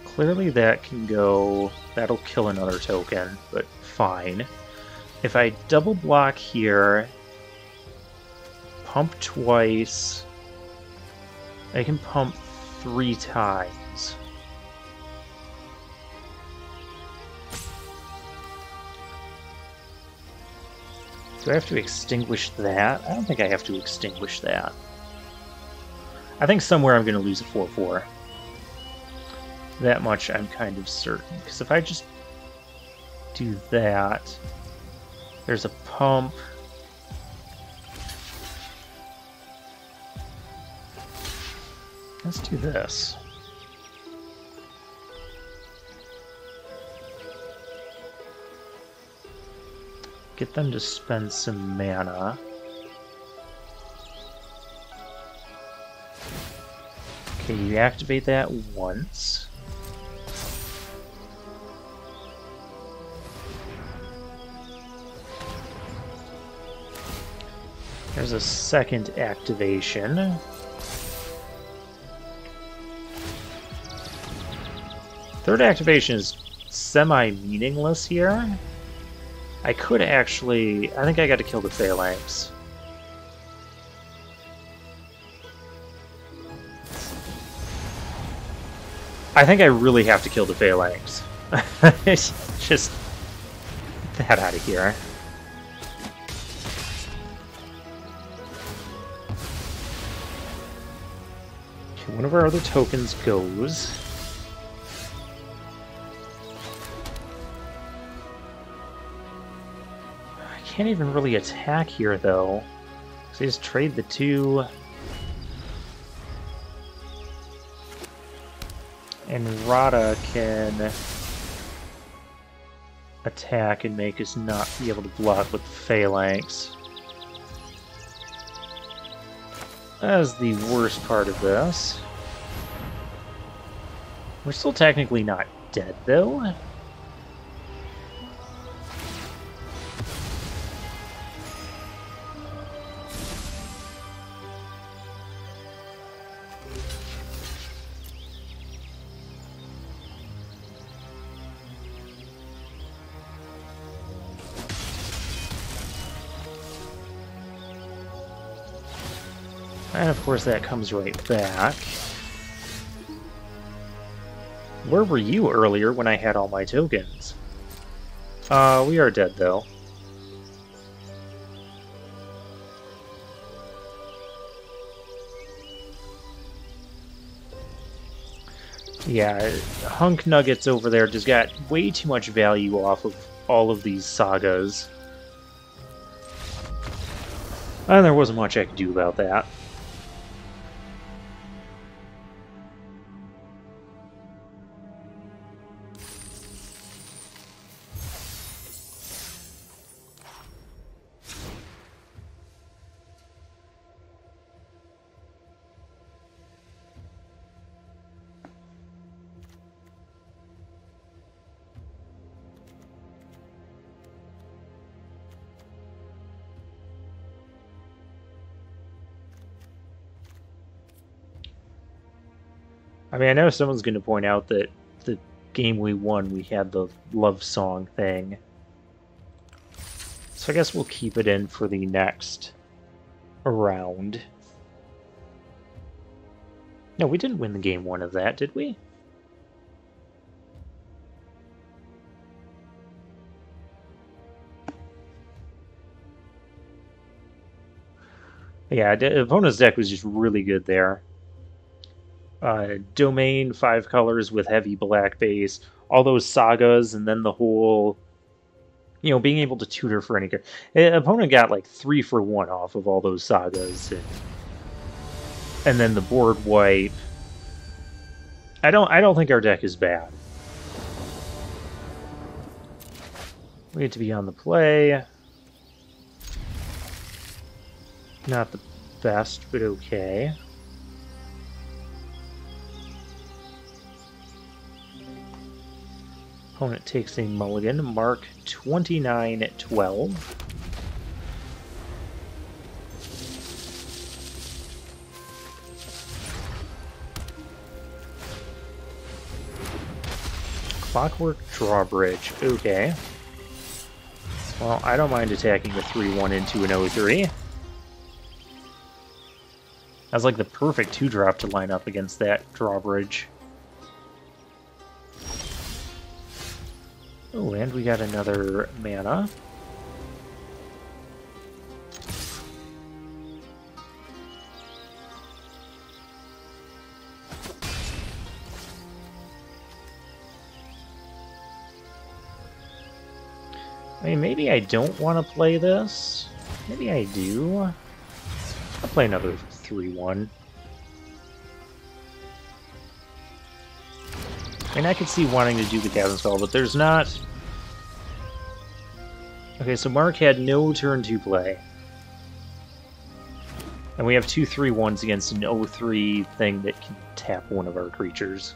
Speaker 1: Clearly that can go... That'll kill another token, but fine. If I double block here, pump twice, I can pump 3 times. Do I have to extinguish that? I don't think I have to extinguish that. I think somewhere I'm going to lose a 4/4. That much I'm kind of certain. Because if I just do that, there's a pump. Let's do this. Get them to spend some mana. Okay, you activate that once. There's a second activation. Third activation is semi-meaningless here. I could actually... I think I got to kill the phalanx. I think I really have to kill the phalanx. It's just... Get that out of here. Okay, one of our other tokens goes. Can't even really attack here, though. So I just trade the 2. And Rada can attack and make us not be able to block with the phalanx. That is the worst part of this. We're still technically not dead, though. And of course that comes right back. Where were you earlier when I had all my tokens? We are dead though. Yeah, Hunk Nuggets over there just got way too much value off of all of these sagas. And there wasn't much I could do about that. I mean, I know someone's going to point out that the game we won, we had the love song thing. So I guess we'll keep it in for the next round. No, we didn't win the game one of that, did we? Yeah, opponent's deck was just really good there. Domain, 5 colors with heavy black base, all those sagas, and then the whole, you know, being able to tutor for any card. Opponent got like 3 for 1 off of all those sagas, and then the board wipe. I don't think our deck is bad. We get to be on the play. Not the best, but okay. Opponent takes a mulligan, mark 29-12. Clockwork Drawbridge, okay. Well, I don't mind attacking a 3-1 into an 0-3. That's like the perfect 2-drop to line up against that Drawbridge. Oh, and we got another mana. I mean, maybe I don't want to play this. Maybe I do. I'll play another 3-1. I mean, I could see wanting to do the Chasm Spell, but there's not... Okay, so Mark had no turn to play. And we have 2 3-1s against an 0-3 thing that can tap one of our creatures.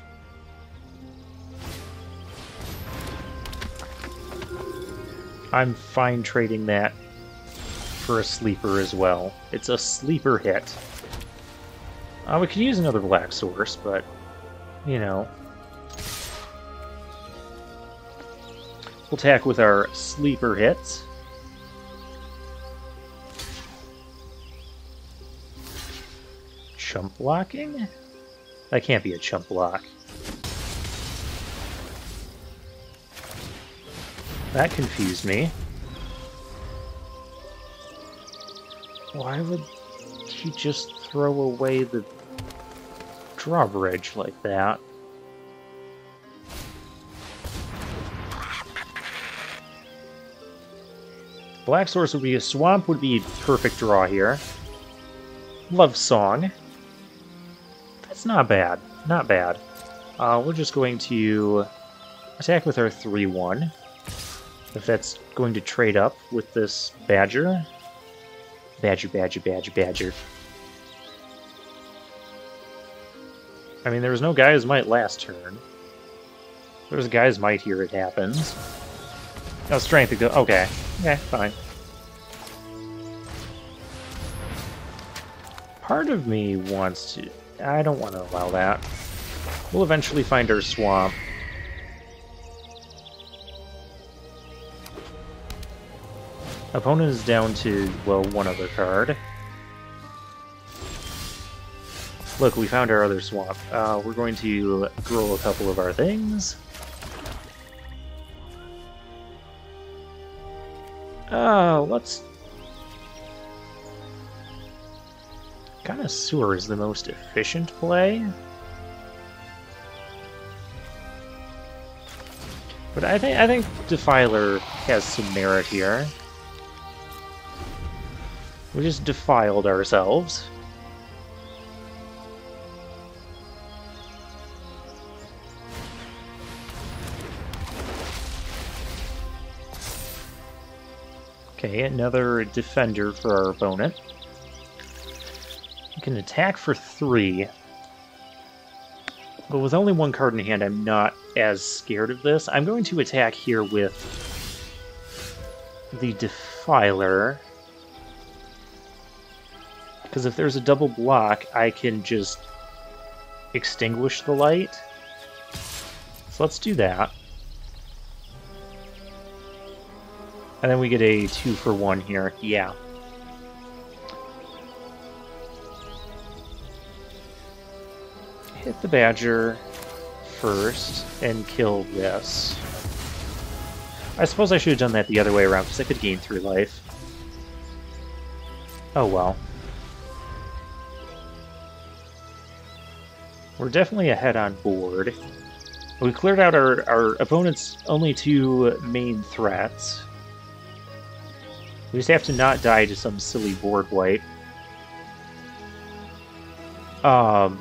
Speaker 1: I'm fine trading that for a sleeper as well. It's a sleeper hit. We could use another black source, but, you know... We'll attack with our sleeper hits. Chump blocking? That can't be a chump block. That confused me. Why would he just throw away the drawbridge like that? Black Source would be a swamp, would be a perfect draw here. Love Song. That's not bad. Not bad. We're just going to attack with our 3-1. If that's going to trade up with this Badger. Badger, Badger, Badger, Badger. I mean, there was no Guy's Might last turn. There was a Guy's Might here, it happens. Oh, Strength to go. Okay. Okay, fine. Part of me wants to... I don't want to allow that. We'll eventually find our swamp. Opponent is down to, well, one other card. Look, we found our other swamp. We're going to grow a couple of our things. Let's... Connoisseur is the most efficient play. But I think Defiler has some merit here. We just defiled ourselves. Okay, another defender for our opponent. We can attack for 3. But with only 1 card in hand, I'm not as scared of this. I'm going to attack here with the Defiler. Because if there's a double block, I can just extinguish the light. So let's do that. And then we get a 2-for-1 here. Yeah. Hit the Badger first and kill this. I suppose I should have done that the other way around, because I could gain 3 life. Oh well. We're definitely ahead on board. We cleared out our opponent's only 2 main threats. We just have to not die to some silly board wipe. Oh,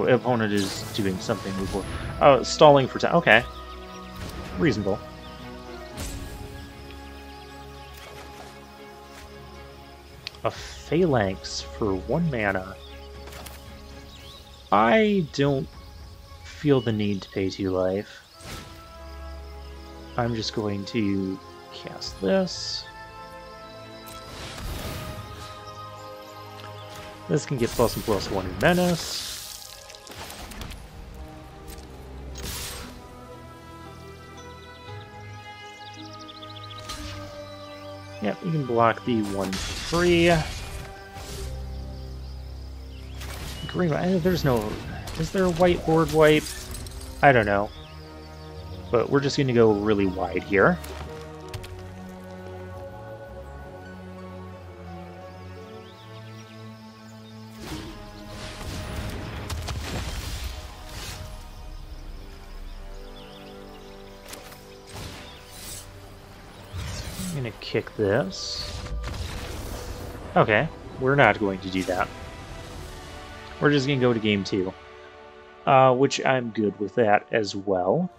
Speaker 1: opponent is doing something before. Oh, stalling for time. Okay. Reasonable. A Phalanx for 1 mana. I don't feel the need to pay 2 life. I'm just going to cast this. This can get +1/+1 in Menace. Yep, you can block the 1/3. Green, there's no... Is there a white board wipe? I don't know. But we're just going to go really wide here. I'm going to kick this. Okay, we're not going to do that. We're just going to go to game 2. Which I'm good with that as well.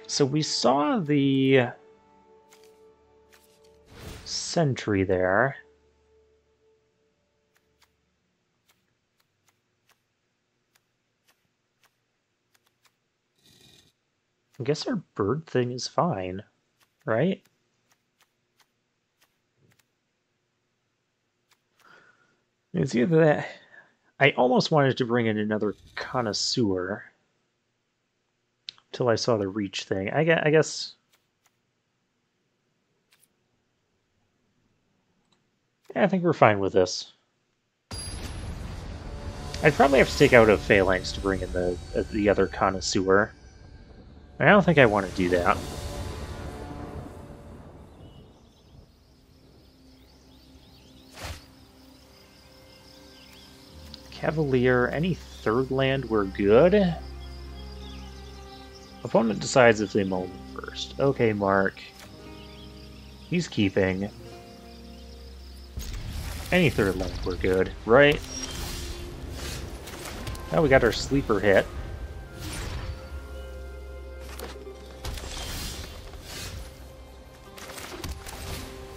Speaker 1: So we saw the sentry there. I guess our bird thing is fine, right? It's either that... I almost wanted to bring in another connoisseur till I saw the reach thing. I guess... Yeah, I think we're fine with this. I'd probably have to take out a Phalanx to bring in the other connoisseur. I don't think I want to do that. Cavalier, any 3rd land, we're good. Opponent decides if they mow first. Okay, Mark. He's keeping. Any 3rd land, we're good, right? Now we got our sleeper hit.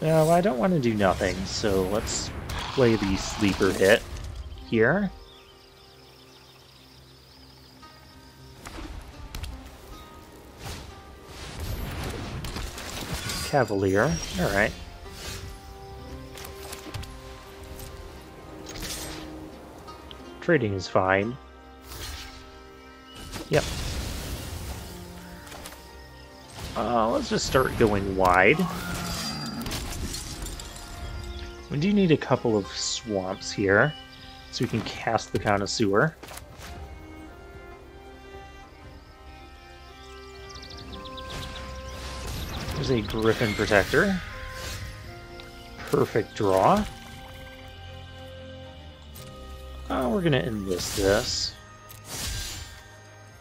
Speaker 1: No, I don't want to do nothing, so let's play the sleeper hit here. Cavalier, alright. Trading is fine. Yep. Let's just start going wide. We do need a couple of swamps here, so we can cast the Connoisseur. There's a Griffin Protector. Perfect draw. We're gonna enlist this.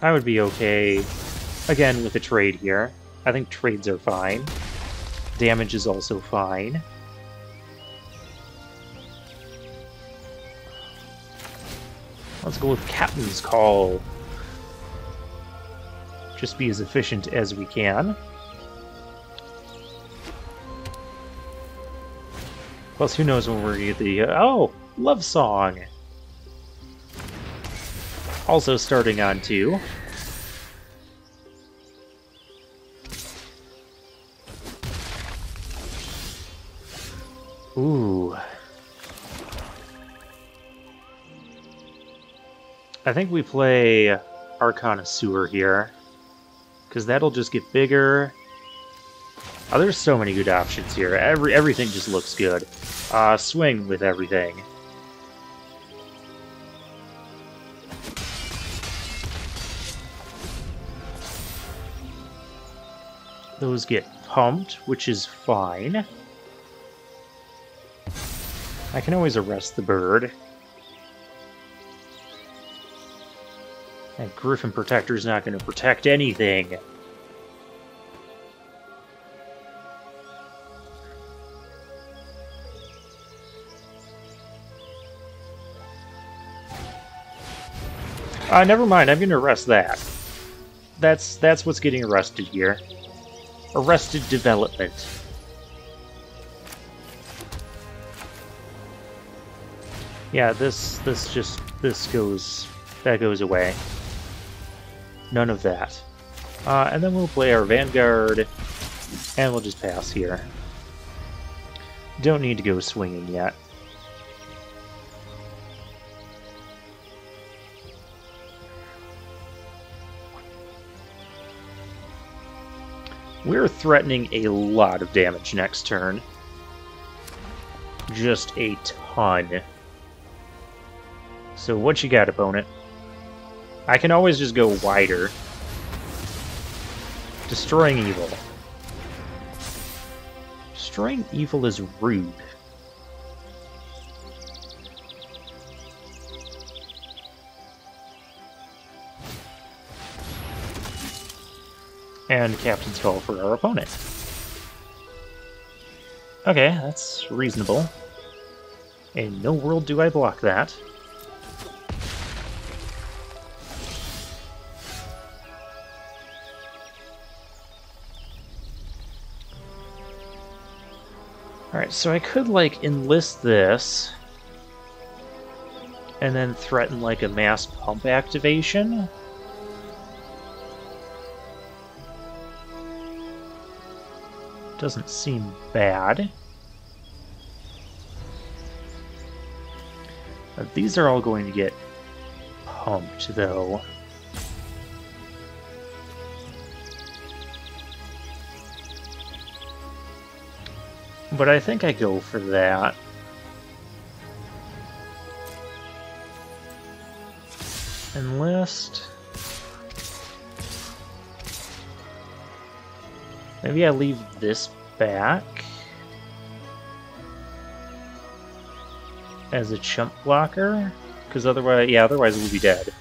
Speaker 1: I would be okay, again, with a trade here. I think trades are fine. Damage is also fine. Let's go with Captain's Call. Just be as efficient as we can. Plus, who knows when we're gonna get the... oh! Love Song! Also starting on 2. Ooh. I think we play our Connoisseur here, because that'll just get bigger. Oh, there's so many good options here. Everything just looks good. Swing with everything. Those get pumped, which is fine. I can always arrest the bird. That Griffin Protector is not going to protect anything. Never mind, I'm going to arrest that. That's what's getting arrested here. Arrested development. Yeah, that goes away. None of that. And then we'll play our Vanguard, and we'll just pass here. Don't need to go swinging yet. We're threatening a lot of damage next turn. Just a ton. So what you got, opponent? I can always just go wider. Destroying evil. Destroying evil is rude. And Captain's Call for our opponent. Okay, that's reasonable. In no world do I block that. Alright, so I could, like, enlist this, and then threaten, like, a mass pump activation. Doesn't seem bad. These are all going to get pumped, though. But I think I go for that. Enlist. Maybe I leave this back as a chump blocker, because otherwise we'll be dead.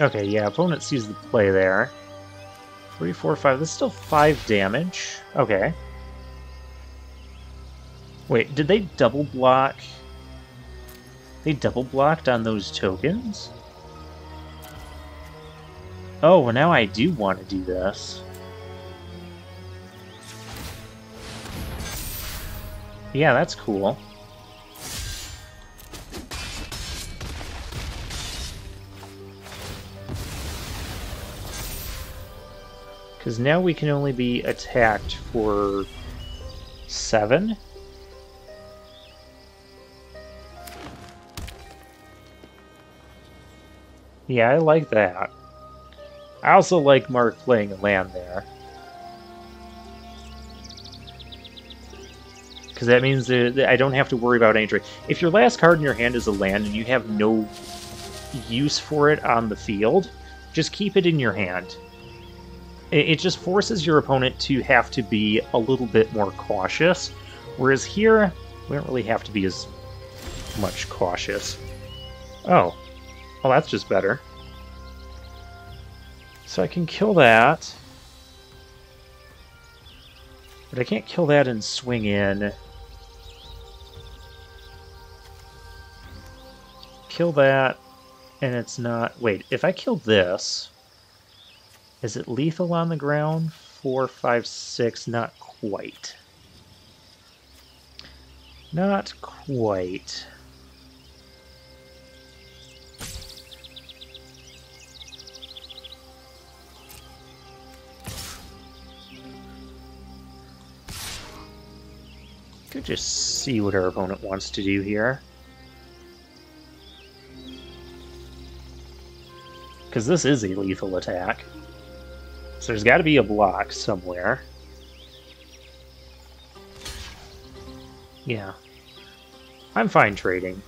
Speaker 1: Okay, yeah, opponent sees the play there. 3, 4, 5. That's still 5 damage. Okay. Wait, did they double block? They double blocked on those tokens? Oh, well now I do want to do this. Yeah, that's cool. Because now we can only be attacked for 7? Yeah, I like that. I also like Mark playing a land there. Because that means that I don't have to worry about any trade. If your last card in your hand is a land and you have no use for it on the field, just keep it in your hand. It just forces your opponent to have to be a little bit more cautious, whereas here, we don't really have to be as much cautious. Oh, well that's just better. So I can kill that, but I can't kill that and swing in. Kill that, and it's not... Wait, if I kill this... Is it lethal on the ground? 4, 5, 6, not quite. Not quite. Could just see what our opponent wants to do here. Because this is a lethal attack. So there's got to be a block somewhere. Yeah. I'm fine trading.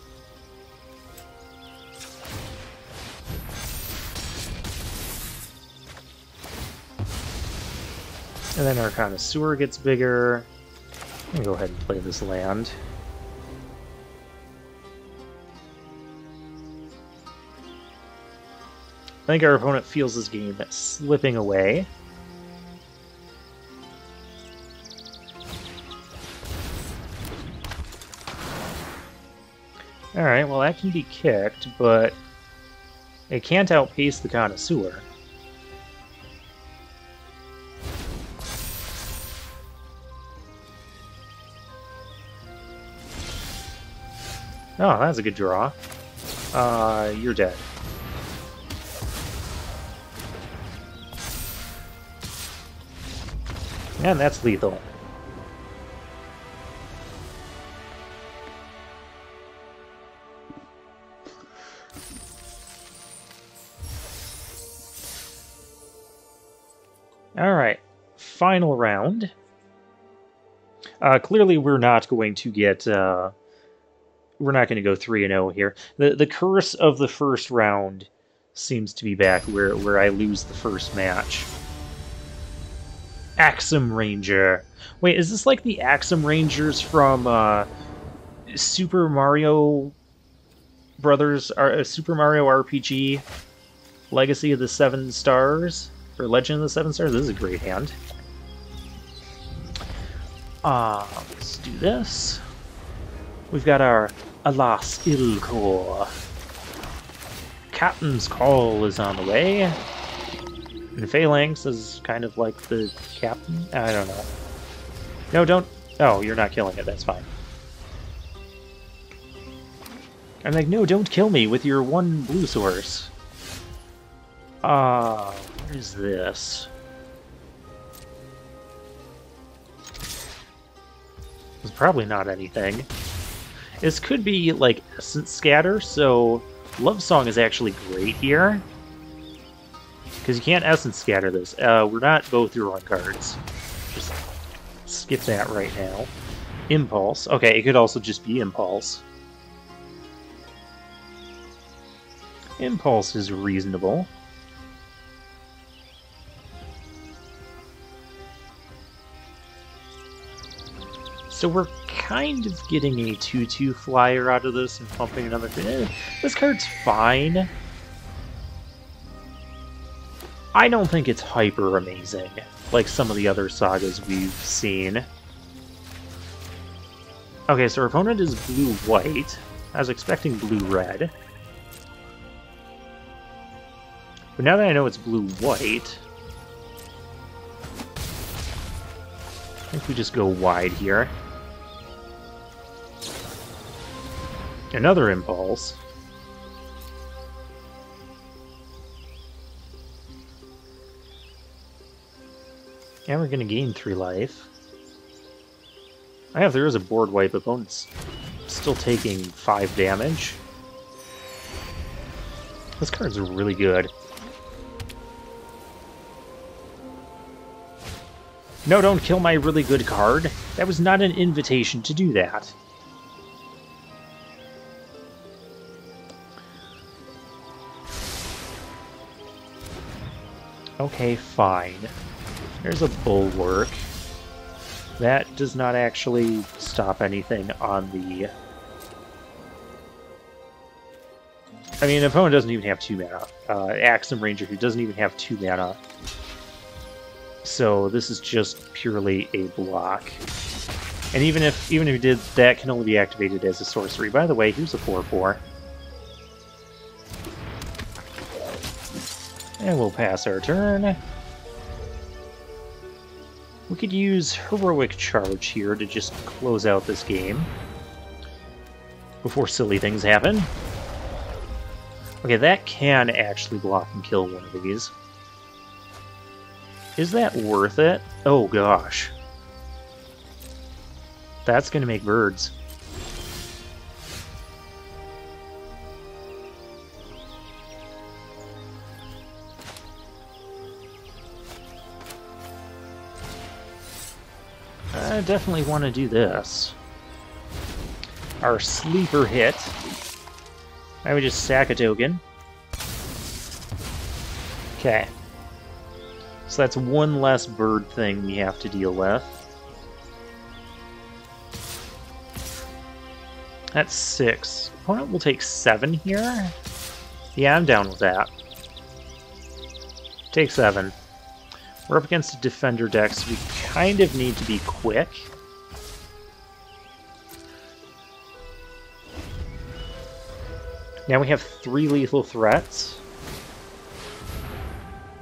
Speaker 1: And then our Connoisseur gets bigger. I'm gonna go ahead and play this land. I think our opponent feels this game slipping away. Alright, well that can be kicked, but it can't outpace the Connoisseur. Oh, that's a good draw. You're dead. And that's lethal. Alright, final round. Clearly we're not going to get... we're not going to go 3-0 here. The curse of the first round seems to be back where I lose the first match. Axum Ranger. Wait, is this like the Axum Rangers from Super Mario Brothers, Super Mario RPG Legacy of the Seven Stars? Or Legend of the Seven Stars? This is a great hand. Let's do this. We've got our Alas Ilkor. Captain's Call is on the way. And Phalanx is kind of like the captain? I don't know. No, don't... Oh, you're not killing it. That's fine. I'm like, no, don't kill me with your one blue source. What is this? It's probably not anything. This could be, like, Essence Scatter, so Love Song is actually great here. Because you can't Essence Scatter this. We're not both drawing cards. Just skip that right now. Impulse. Okay, it could also just be Impulse. Impulse is reasonable. So we're kind of getting a 2-2 flyer out of this and pumping another thing. This card's fine. I don't think it's hyper amazing, like some of the other sagas we've seen. Okay, so our opponent is blue-white. I was expecting blue-red. But now that I know it's blue-white, I think we just go wide here. Another impulse. And we're gonna gain 3 life. If there is a board wipe, opponent's still taking 5 damage. This card's really good. No, don't kill my really good card. That was not an invitation to do that. Okay, fine. There's a bulwark. That does not actually stop anything on the... I mean, an opponent doesn't even have 2 mana. Axum Ranger, who doesn't even have 2 mana. So this is just purely a block. And even if he did, that can only be activated as a sorcery. By the way, here's a 4/4. And we'll pass our turn. We could use Heroic Charge here to just close out this game before silly things happen. Okay, that can actually block and kill one of these. Is that worth it? Oh gosh. That's gonna make birds. I definitely want to do this. Our sleeper hit. I would just sack a token. Okay. So that's one less bird thing we have to deal with. That's 6. Opponent will take 7 here? Yeah, I'm down with that. Take 7. We're up against a defender deck, so we kind of need to be quick. Now we have 3 lethal threats.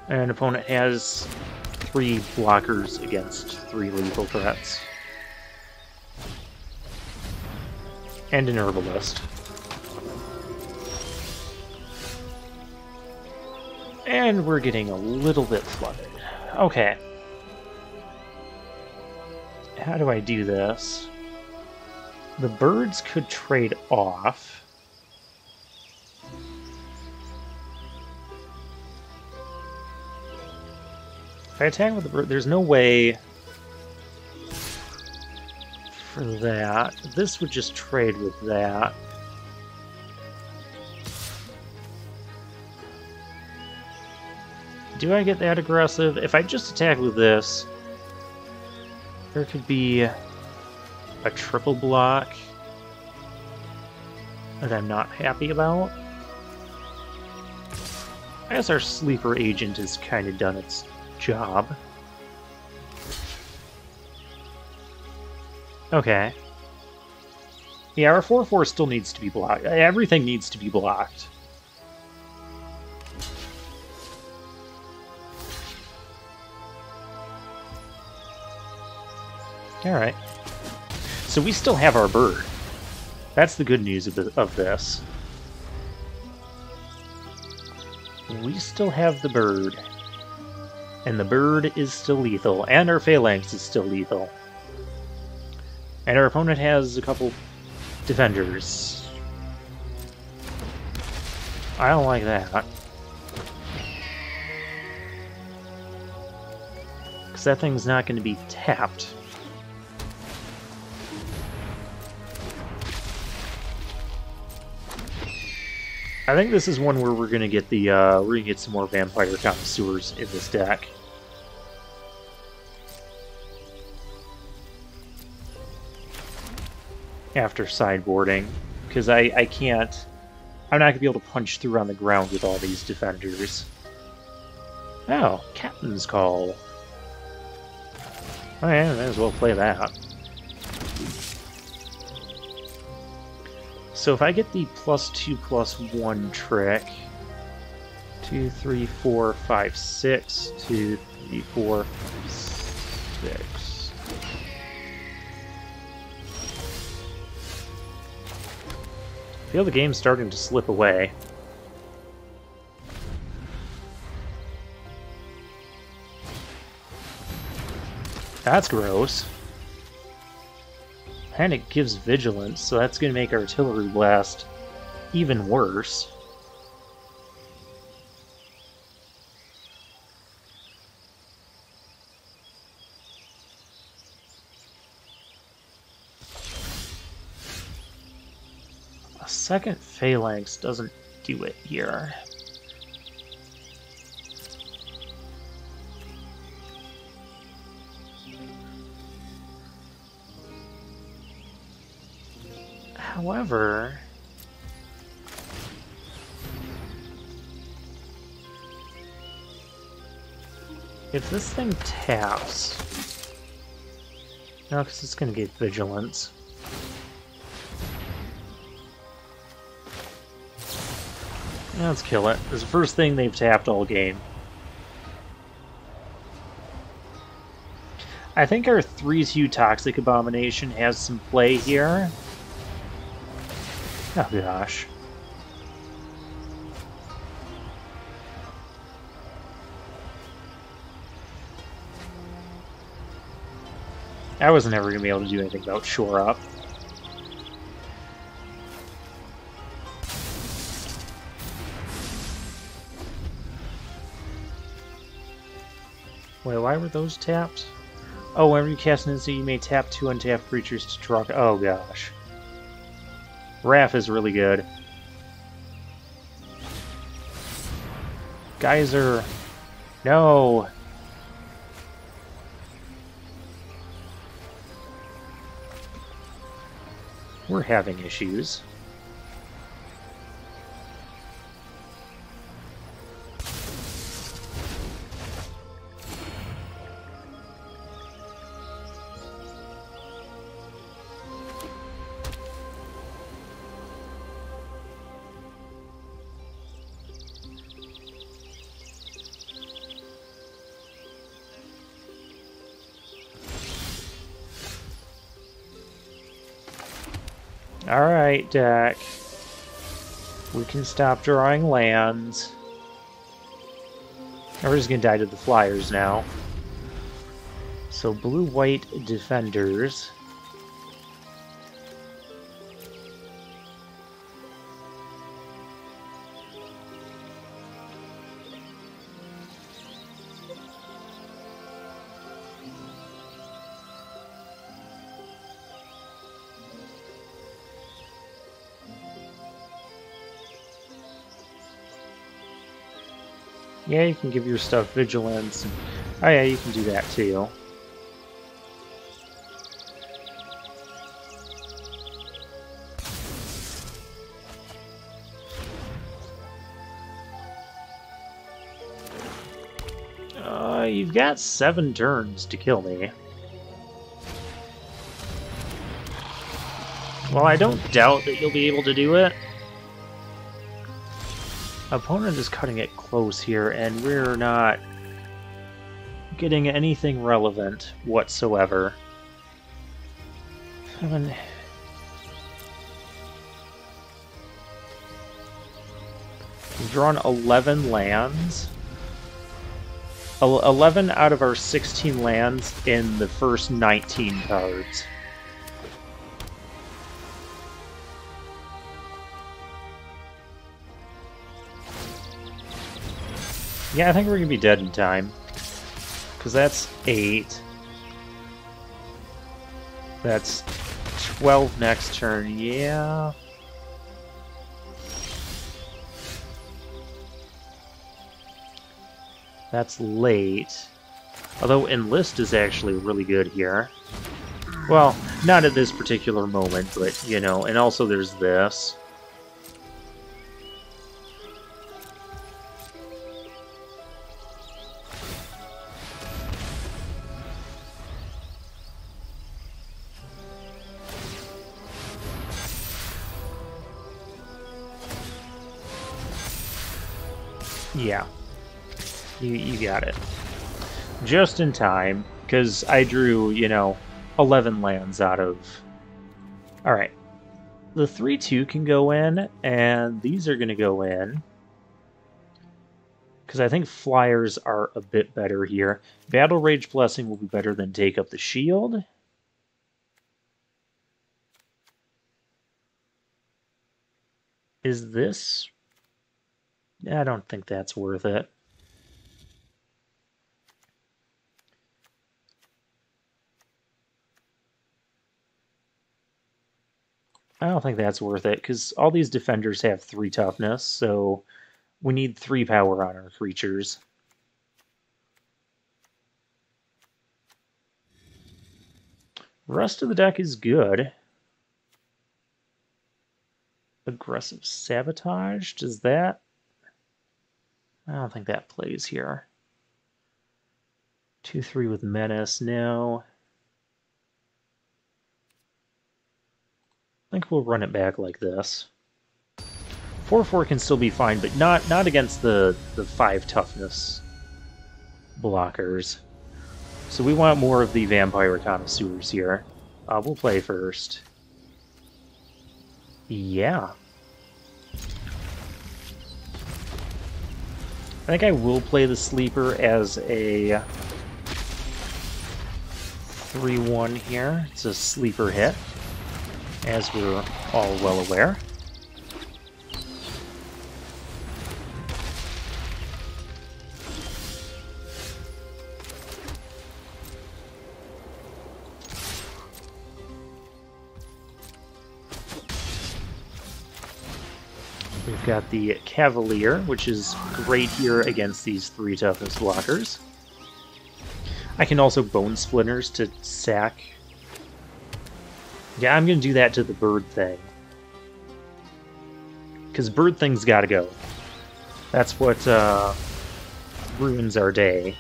Speaker 1: And an opponent has 3 blockers against 3 lethal threats. And an herbalist. And we're getting a little bit flooded. Okay. How do I do this? The birds could trade off. If I attack with the bird, there's no way for that. This would just trade with that. Do I get that aggressive? If I just attack with this, there could be a triple block that I'm not happy about. I guess our sleeper agent has kind of done its job. Okay. Yeah, our 4/4 still needs to be blocked. Everything needs to be blocked. Alright. So we still have our bird. That's the good news of this. We still have the bird. And the bird is still lethal. And our phalanx is still lethal. And our opponent has a couple defenders. I don't like that. Because that thing's not going to be tapped. I think this is one where we're gonna get the we're gonna get some more vampire connoisseurs in this deck. After sideboarding, because I can't, I'm not gonna be able to punch through on the ground with all these defenders. Oh, Captain's Call. Oh yeah, might as well play that. So if I get the +2/+1 trick, 2, 3, 4, 5, 6, 2, 3, 4, 6. I feel the game's starting to slip away. That's gross. And it gives vigilance, so that's going to make artillery blast even worse. A second phalanx doesn't do it here. However, if this thing taps, no, because it's going to get vigilance. Yeah, let's kill it. It's the first thing they've tapped all game. I think our 3-2 Toxic Abomination has some play here. Oh gosh. I was never going to be able to do anything about Shore Up. Wait, why were those tapped? Oh, whenever you cast an instant, you may tap 2 untapped creatures to draw... Oh gosh. Wrath is really good. Geyser. No. We're having issues. Alright, deck. We can stop drawing lands. We're just gonna die to the flyers now. So blue-white defenders. Yeah, you can give your stuff vigilance. Oh yeah, you can do that too. You've got 7 turns to kill me. Well, I don't doubt that you'll be able to do it. Opponent is cutting it close here, and we're not getting anything relevant whatsoever. We've drawn 11 lands. 11 out of our 16 lands in the first 19 cards. Yeah, I think we're gonna be dead in time. Because that's 8. That's 12 next turn, yeah. That's late. Although Enlist is actually really good here. Well, not at this particular moment, but, you know, and also there's this. Yeah. You got it. Just in time, because I drew, you know, 11 lands out of... Alright. The 3/2 can go in, and these are going to go in. Because I think flyers are a bit better here. Battle Rage Blessing will be better than Take Up the Shield. Is this... I don't think that's worth it. I don't think that's worth it, because all these defenders have 3 toughness, so we need 3 power on our creatures. The rest of the deck is good. Aggressive Sabotage, does that... I don't think that plays here. 2/3 with Menace, no. I think we'll run it back like this. 4/4 can still be fine, but not against the 5 toughness blockers. So we want more of the Vampire Connoisseurs here. We'll play first. Yeah. I think I will play the Sleeper as a 3/1 here. It's a sleeper hit, as we're all well aware. We've got the Cavalier, which is great here against these 3 toughness blockers. I can also Bone Splinters to sack. Yeah, I'm going to do that to the Bird Thing. Because Bird Thing's got to go. That's what ruins our day.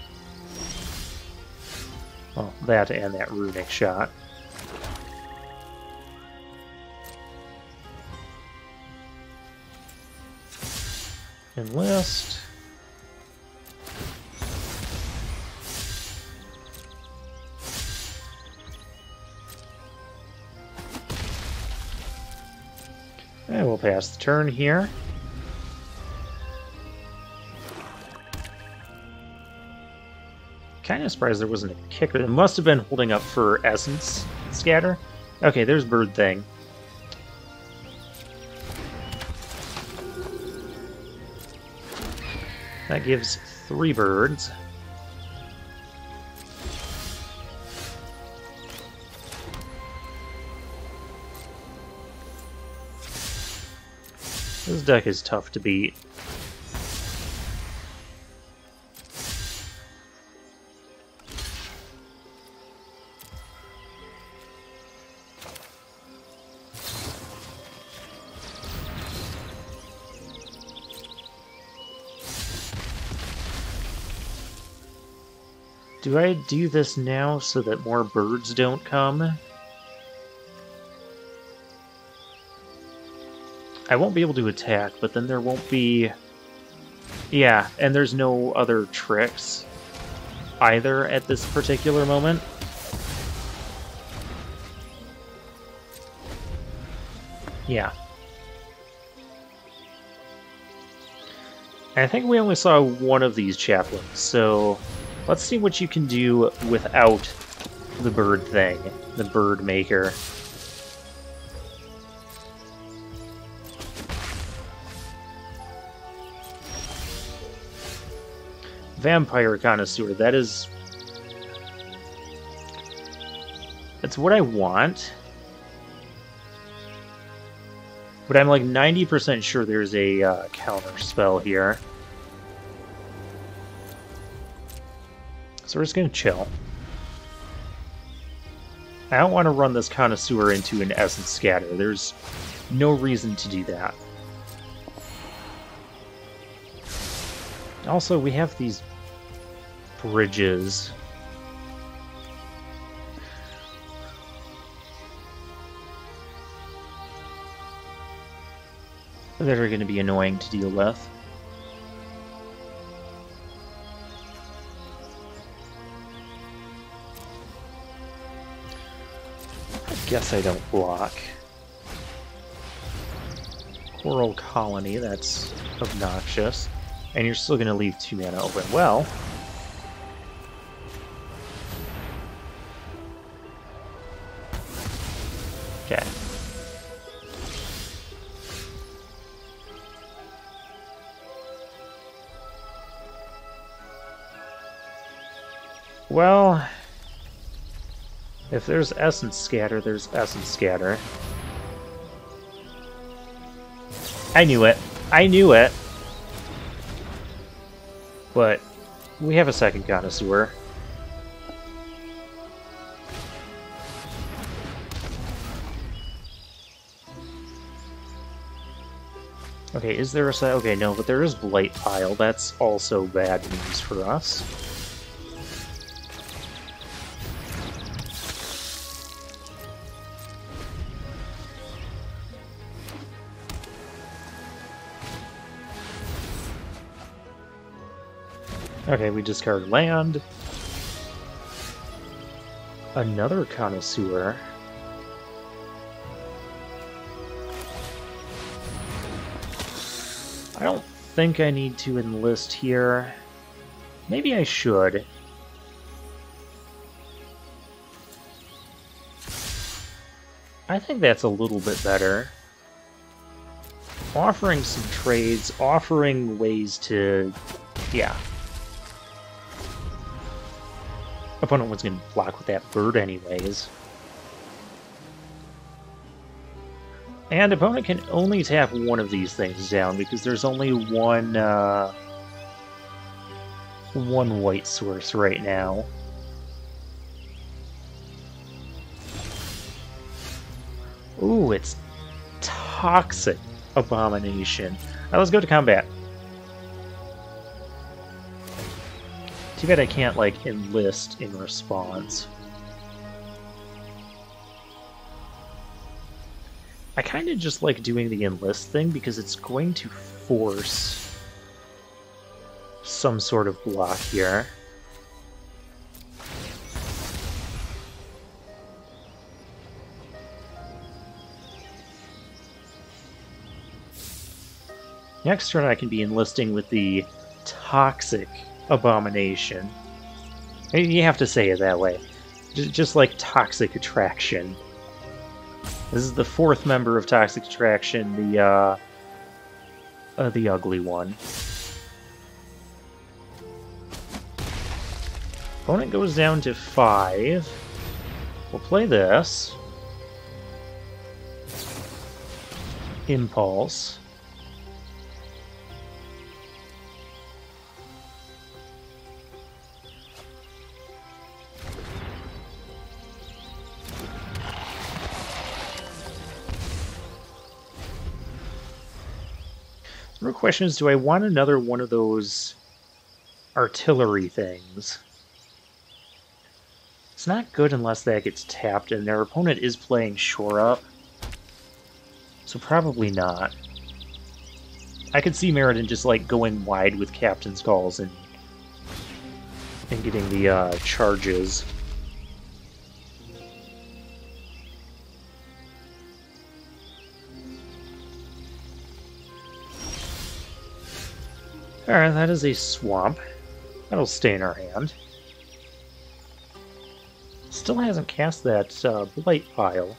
Speaker 1: Well, that and that Runic shot. Enlist. And we'll pass the turn here. Kind of surprised there wasn't a kicker. It must have been holding up for Essence Scatter. Okay, there's Bird Thing. That gives 3 birds. This deck is tough to beat. Do I do this now so that more birds don't come? I won't be able to attack, but then there won't be... Yeah, and there's no other tricks either at this particular moment. Yeah. I think we only saw one of these chaplains, so let's see what you can do without the bird thing, the bird maker. Vampire Connoisseur, that's what I want. But I'm like 90% sure there's a counter spell here. So we're just gonna chill. I don't want to run this Connoisseur into an Essence Scatter. There's no reason to do that. Also, we have these bridges. That are going to be annoying to deal with. I guess I don't block. Coral Colony, that's obnoxious. And you're still going to leave 2 mana open. Well... Okay. Well... If there's Essence Scatter, there's Essence Scatter. I knew it. I knew it. But we have a second Connoisseur. Okay, is there a set? Okay, no, but there is Blight Pile. That's also bad news for us. Okay, we discard land. Another Connoisseur. I don't think I need to enlist here. Maybe I should. I think that's a little bit better. Offering some trades, offering ways to... yeah. Opponent was going to block with that bird anyways. And opponent can only tap one of these things down because there's only one white source right now. Ooh, it's Toxic Abomination. Now let's go to combat. Too bad I can't, like, enlist in response. I kind of just like doing the enlist thing because it's going to force some sort of block here. Next turn I can be enlisting with the Toxic Abomination. You have to say it that way. Just like Toxic Attraction. This is the 4th member of Toxic Attraction, the ugly one. Opponent goes down to 5. We'll play this. Impulse. The real question is, do I want another one of those artillery things? It's not good unless that gets tapped, and their opponent is playing Shore Up. So probably not. I could see Meriden just, like, going wide with Captain's Calls and getting the charges. Alright, that is a swamp. That'll stay in our hand. Still hasn't cast that Blight Pile.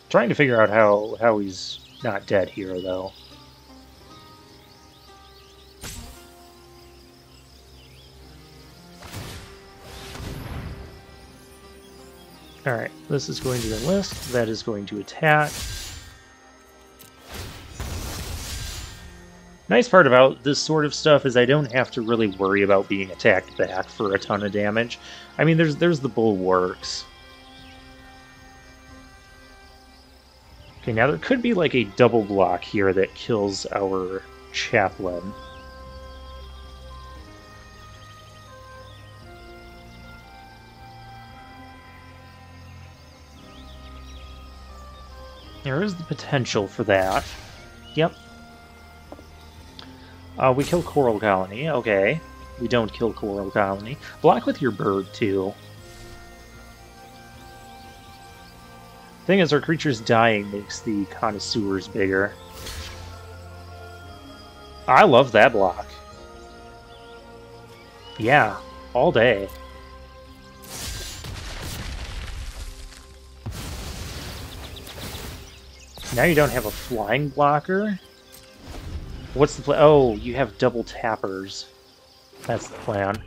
Speaker 1: Trying to figure out how he's not dead here, though. Alright, this is going to enlist, that is going to attack. Nice part about this sort of stuff is I don't have to really worry about being attacked back for a ton of damage. I mean, there's the bulwarks. Okay, now there could be like a double block here that kills our chaplain. There is the potential for that. Yep. We kill Coral Colony. Okay. We don't kill Coral Colony. Block with your bird, too. Thing is, our creatures dying makes the connoisseurs bigger. I love that block. Yeah, all day. Now you don't have a flying blocker? What's the plan? Oh, you have double tappers. That's the plan.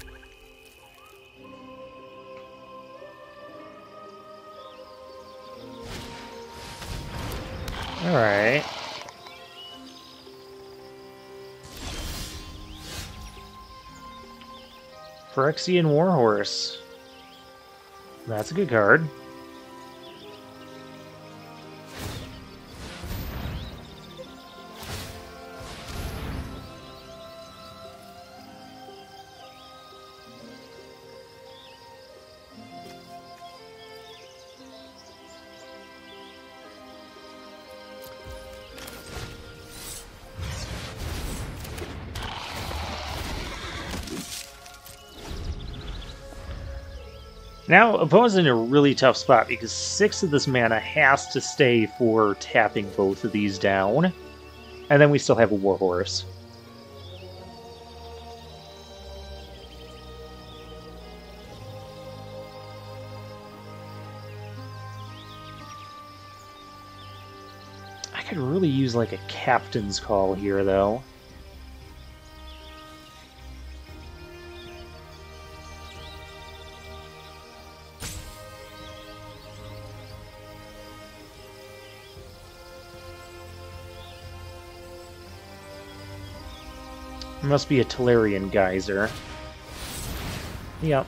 Speaker 1: Alright. Phyrexian Warhorse. That's a good card. Now, opponent's in a really tough spot because 6 of this mana has to stay for tapping both of these down. And then we still have a Warhorse. I could really use like a Captain's Call here, though. Must be a Tolarian Geyser. Yep.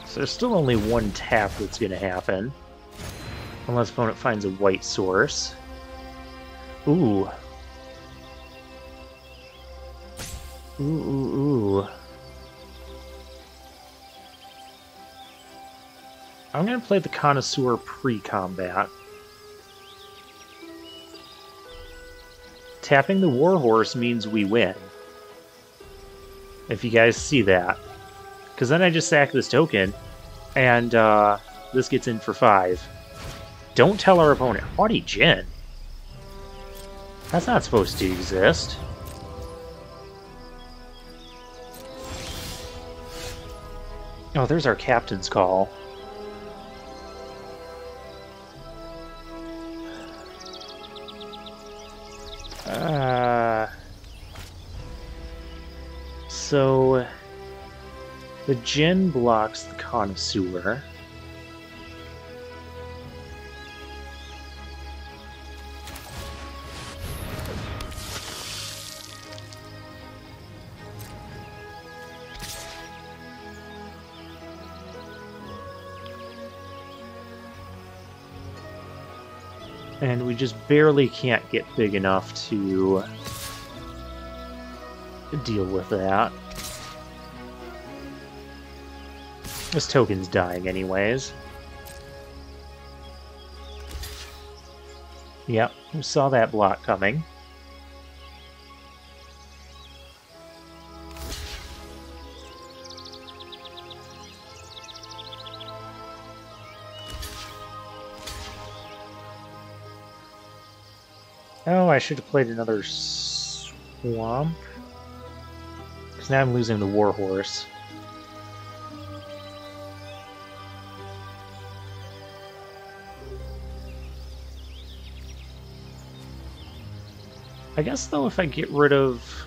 Speaker 1: So there's still only one tap that's going to happen. Unless opponent finds a white source. Ooh. Ooh. I'm going to play the Connoisseur pre-combat. Tapping the Warhorse means we win. If you guys see that. Because then I just sack this token, and this gets in for 5. Don't tell our opponent. Haughty Djinn? That's not supposed to exist. Oh, there's our Captain's Call. So the Djinn blocks the Connoisseur. And we just barely can't get big enough to deal with that. This token's dying anyways. Yep, we saw that block coming. Oh, I should have played another Swamp. Because now I'm losing the Warhorse. I guess, though, if I get rid of...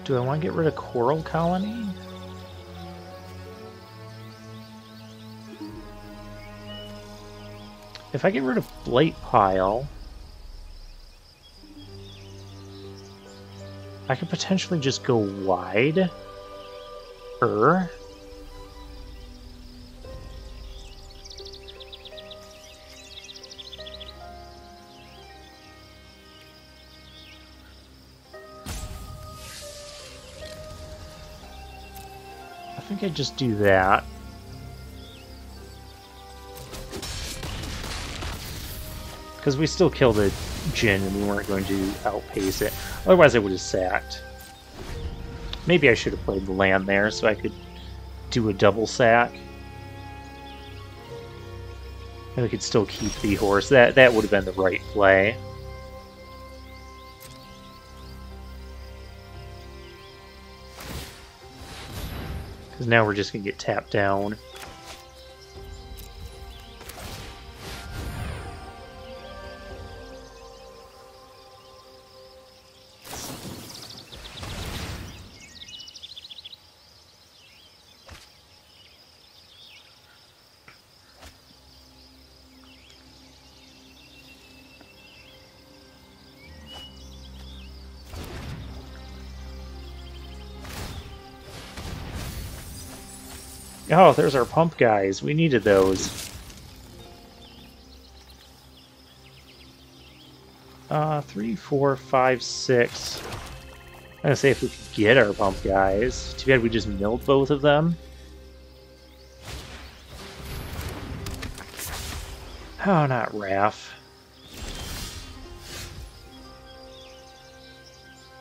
Speaker 1: Do I want to get rid of Coral Colony? If I get rid of Blight Pile, I could potentially just go wide. I think I'd just do that. Because we still killed a Jin and we weren't going to outpace it. Otherwise I would have sacked. Maybe I should have played the land there so I could do a double sack. And we could still keep the horse. That would have been the right play. Because now we're just going to get tapped down. Oh, there's our pump guys. We needed those. 3, 4, 5, 6. I'm gonna say if we could get our pump guys. Too bad we just milled both of them. Oh, not Raph.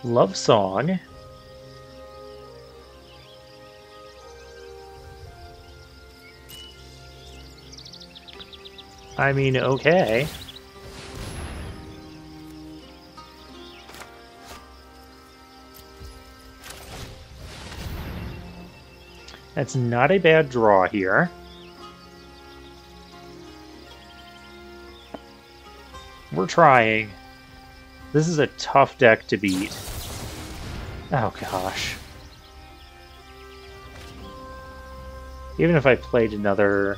Speaker 1: Love Song. I mean, okay. That's not a bad draw here. We're trying. This is a tough deck to beat. Oh gosh. Even if I played another...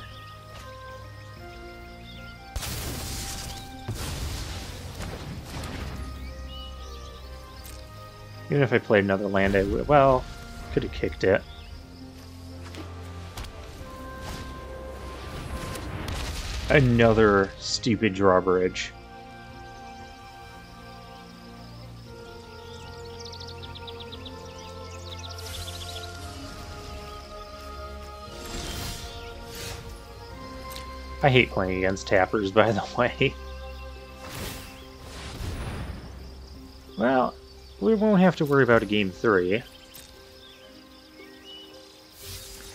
Speaker 1: Even if I played another land, I would, well, could have kicked it. Another stupid drawbridge. I hate playing against tappers, by the way. Well, we won't have to worry about a game 3.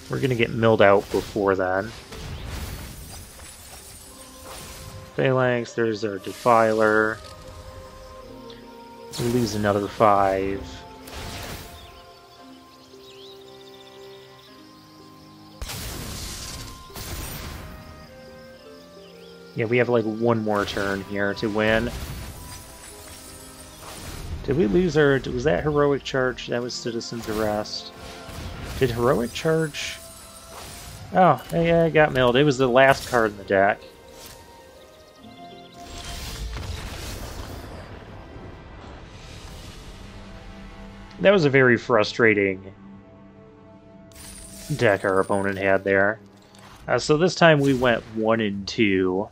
Speaker 1: We're gonna get milled out before then. Phalanx, there's our Defiler. We lose another 5. Yeah, we have like one more turn here to win. Did we lose our... was that Heroic Charge? That was Citizen's Arrest. Did Heroic Charge... Oh, yeah, I got milled. It was the last card in the deck. That was a very frustrating deck our opponent had there. So this time we went 1 and 2.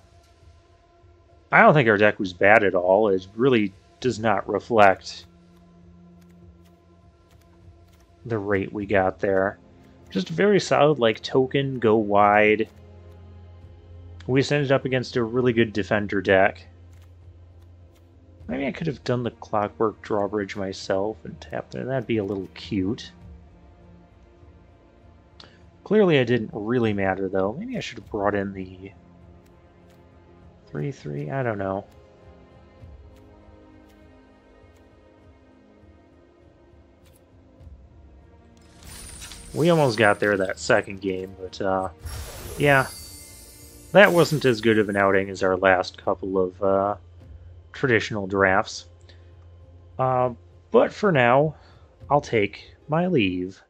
Speaker 1: I don't think our deck was bad at all. It really does not reflect the rate we got there. Just very solid, like, token, go wide. We just ended up against a really good defender deck. Maybe I could have done the Clockwork Drawbridge myself and tapped it. That'd be a little cute. Clearly it didn't really matter, though. Maybe I should have brought in the 3/3. I don't know. We almost got there that second game, but yeah. That wasn't as good of an outing as our last couple of traditional drafts. But for now, I'll take my leave.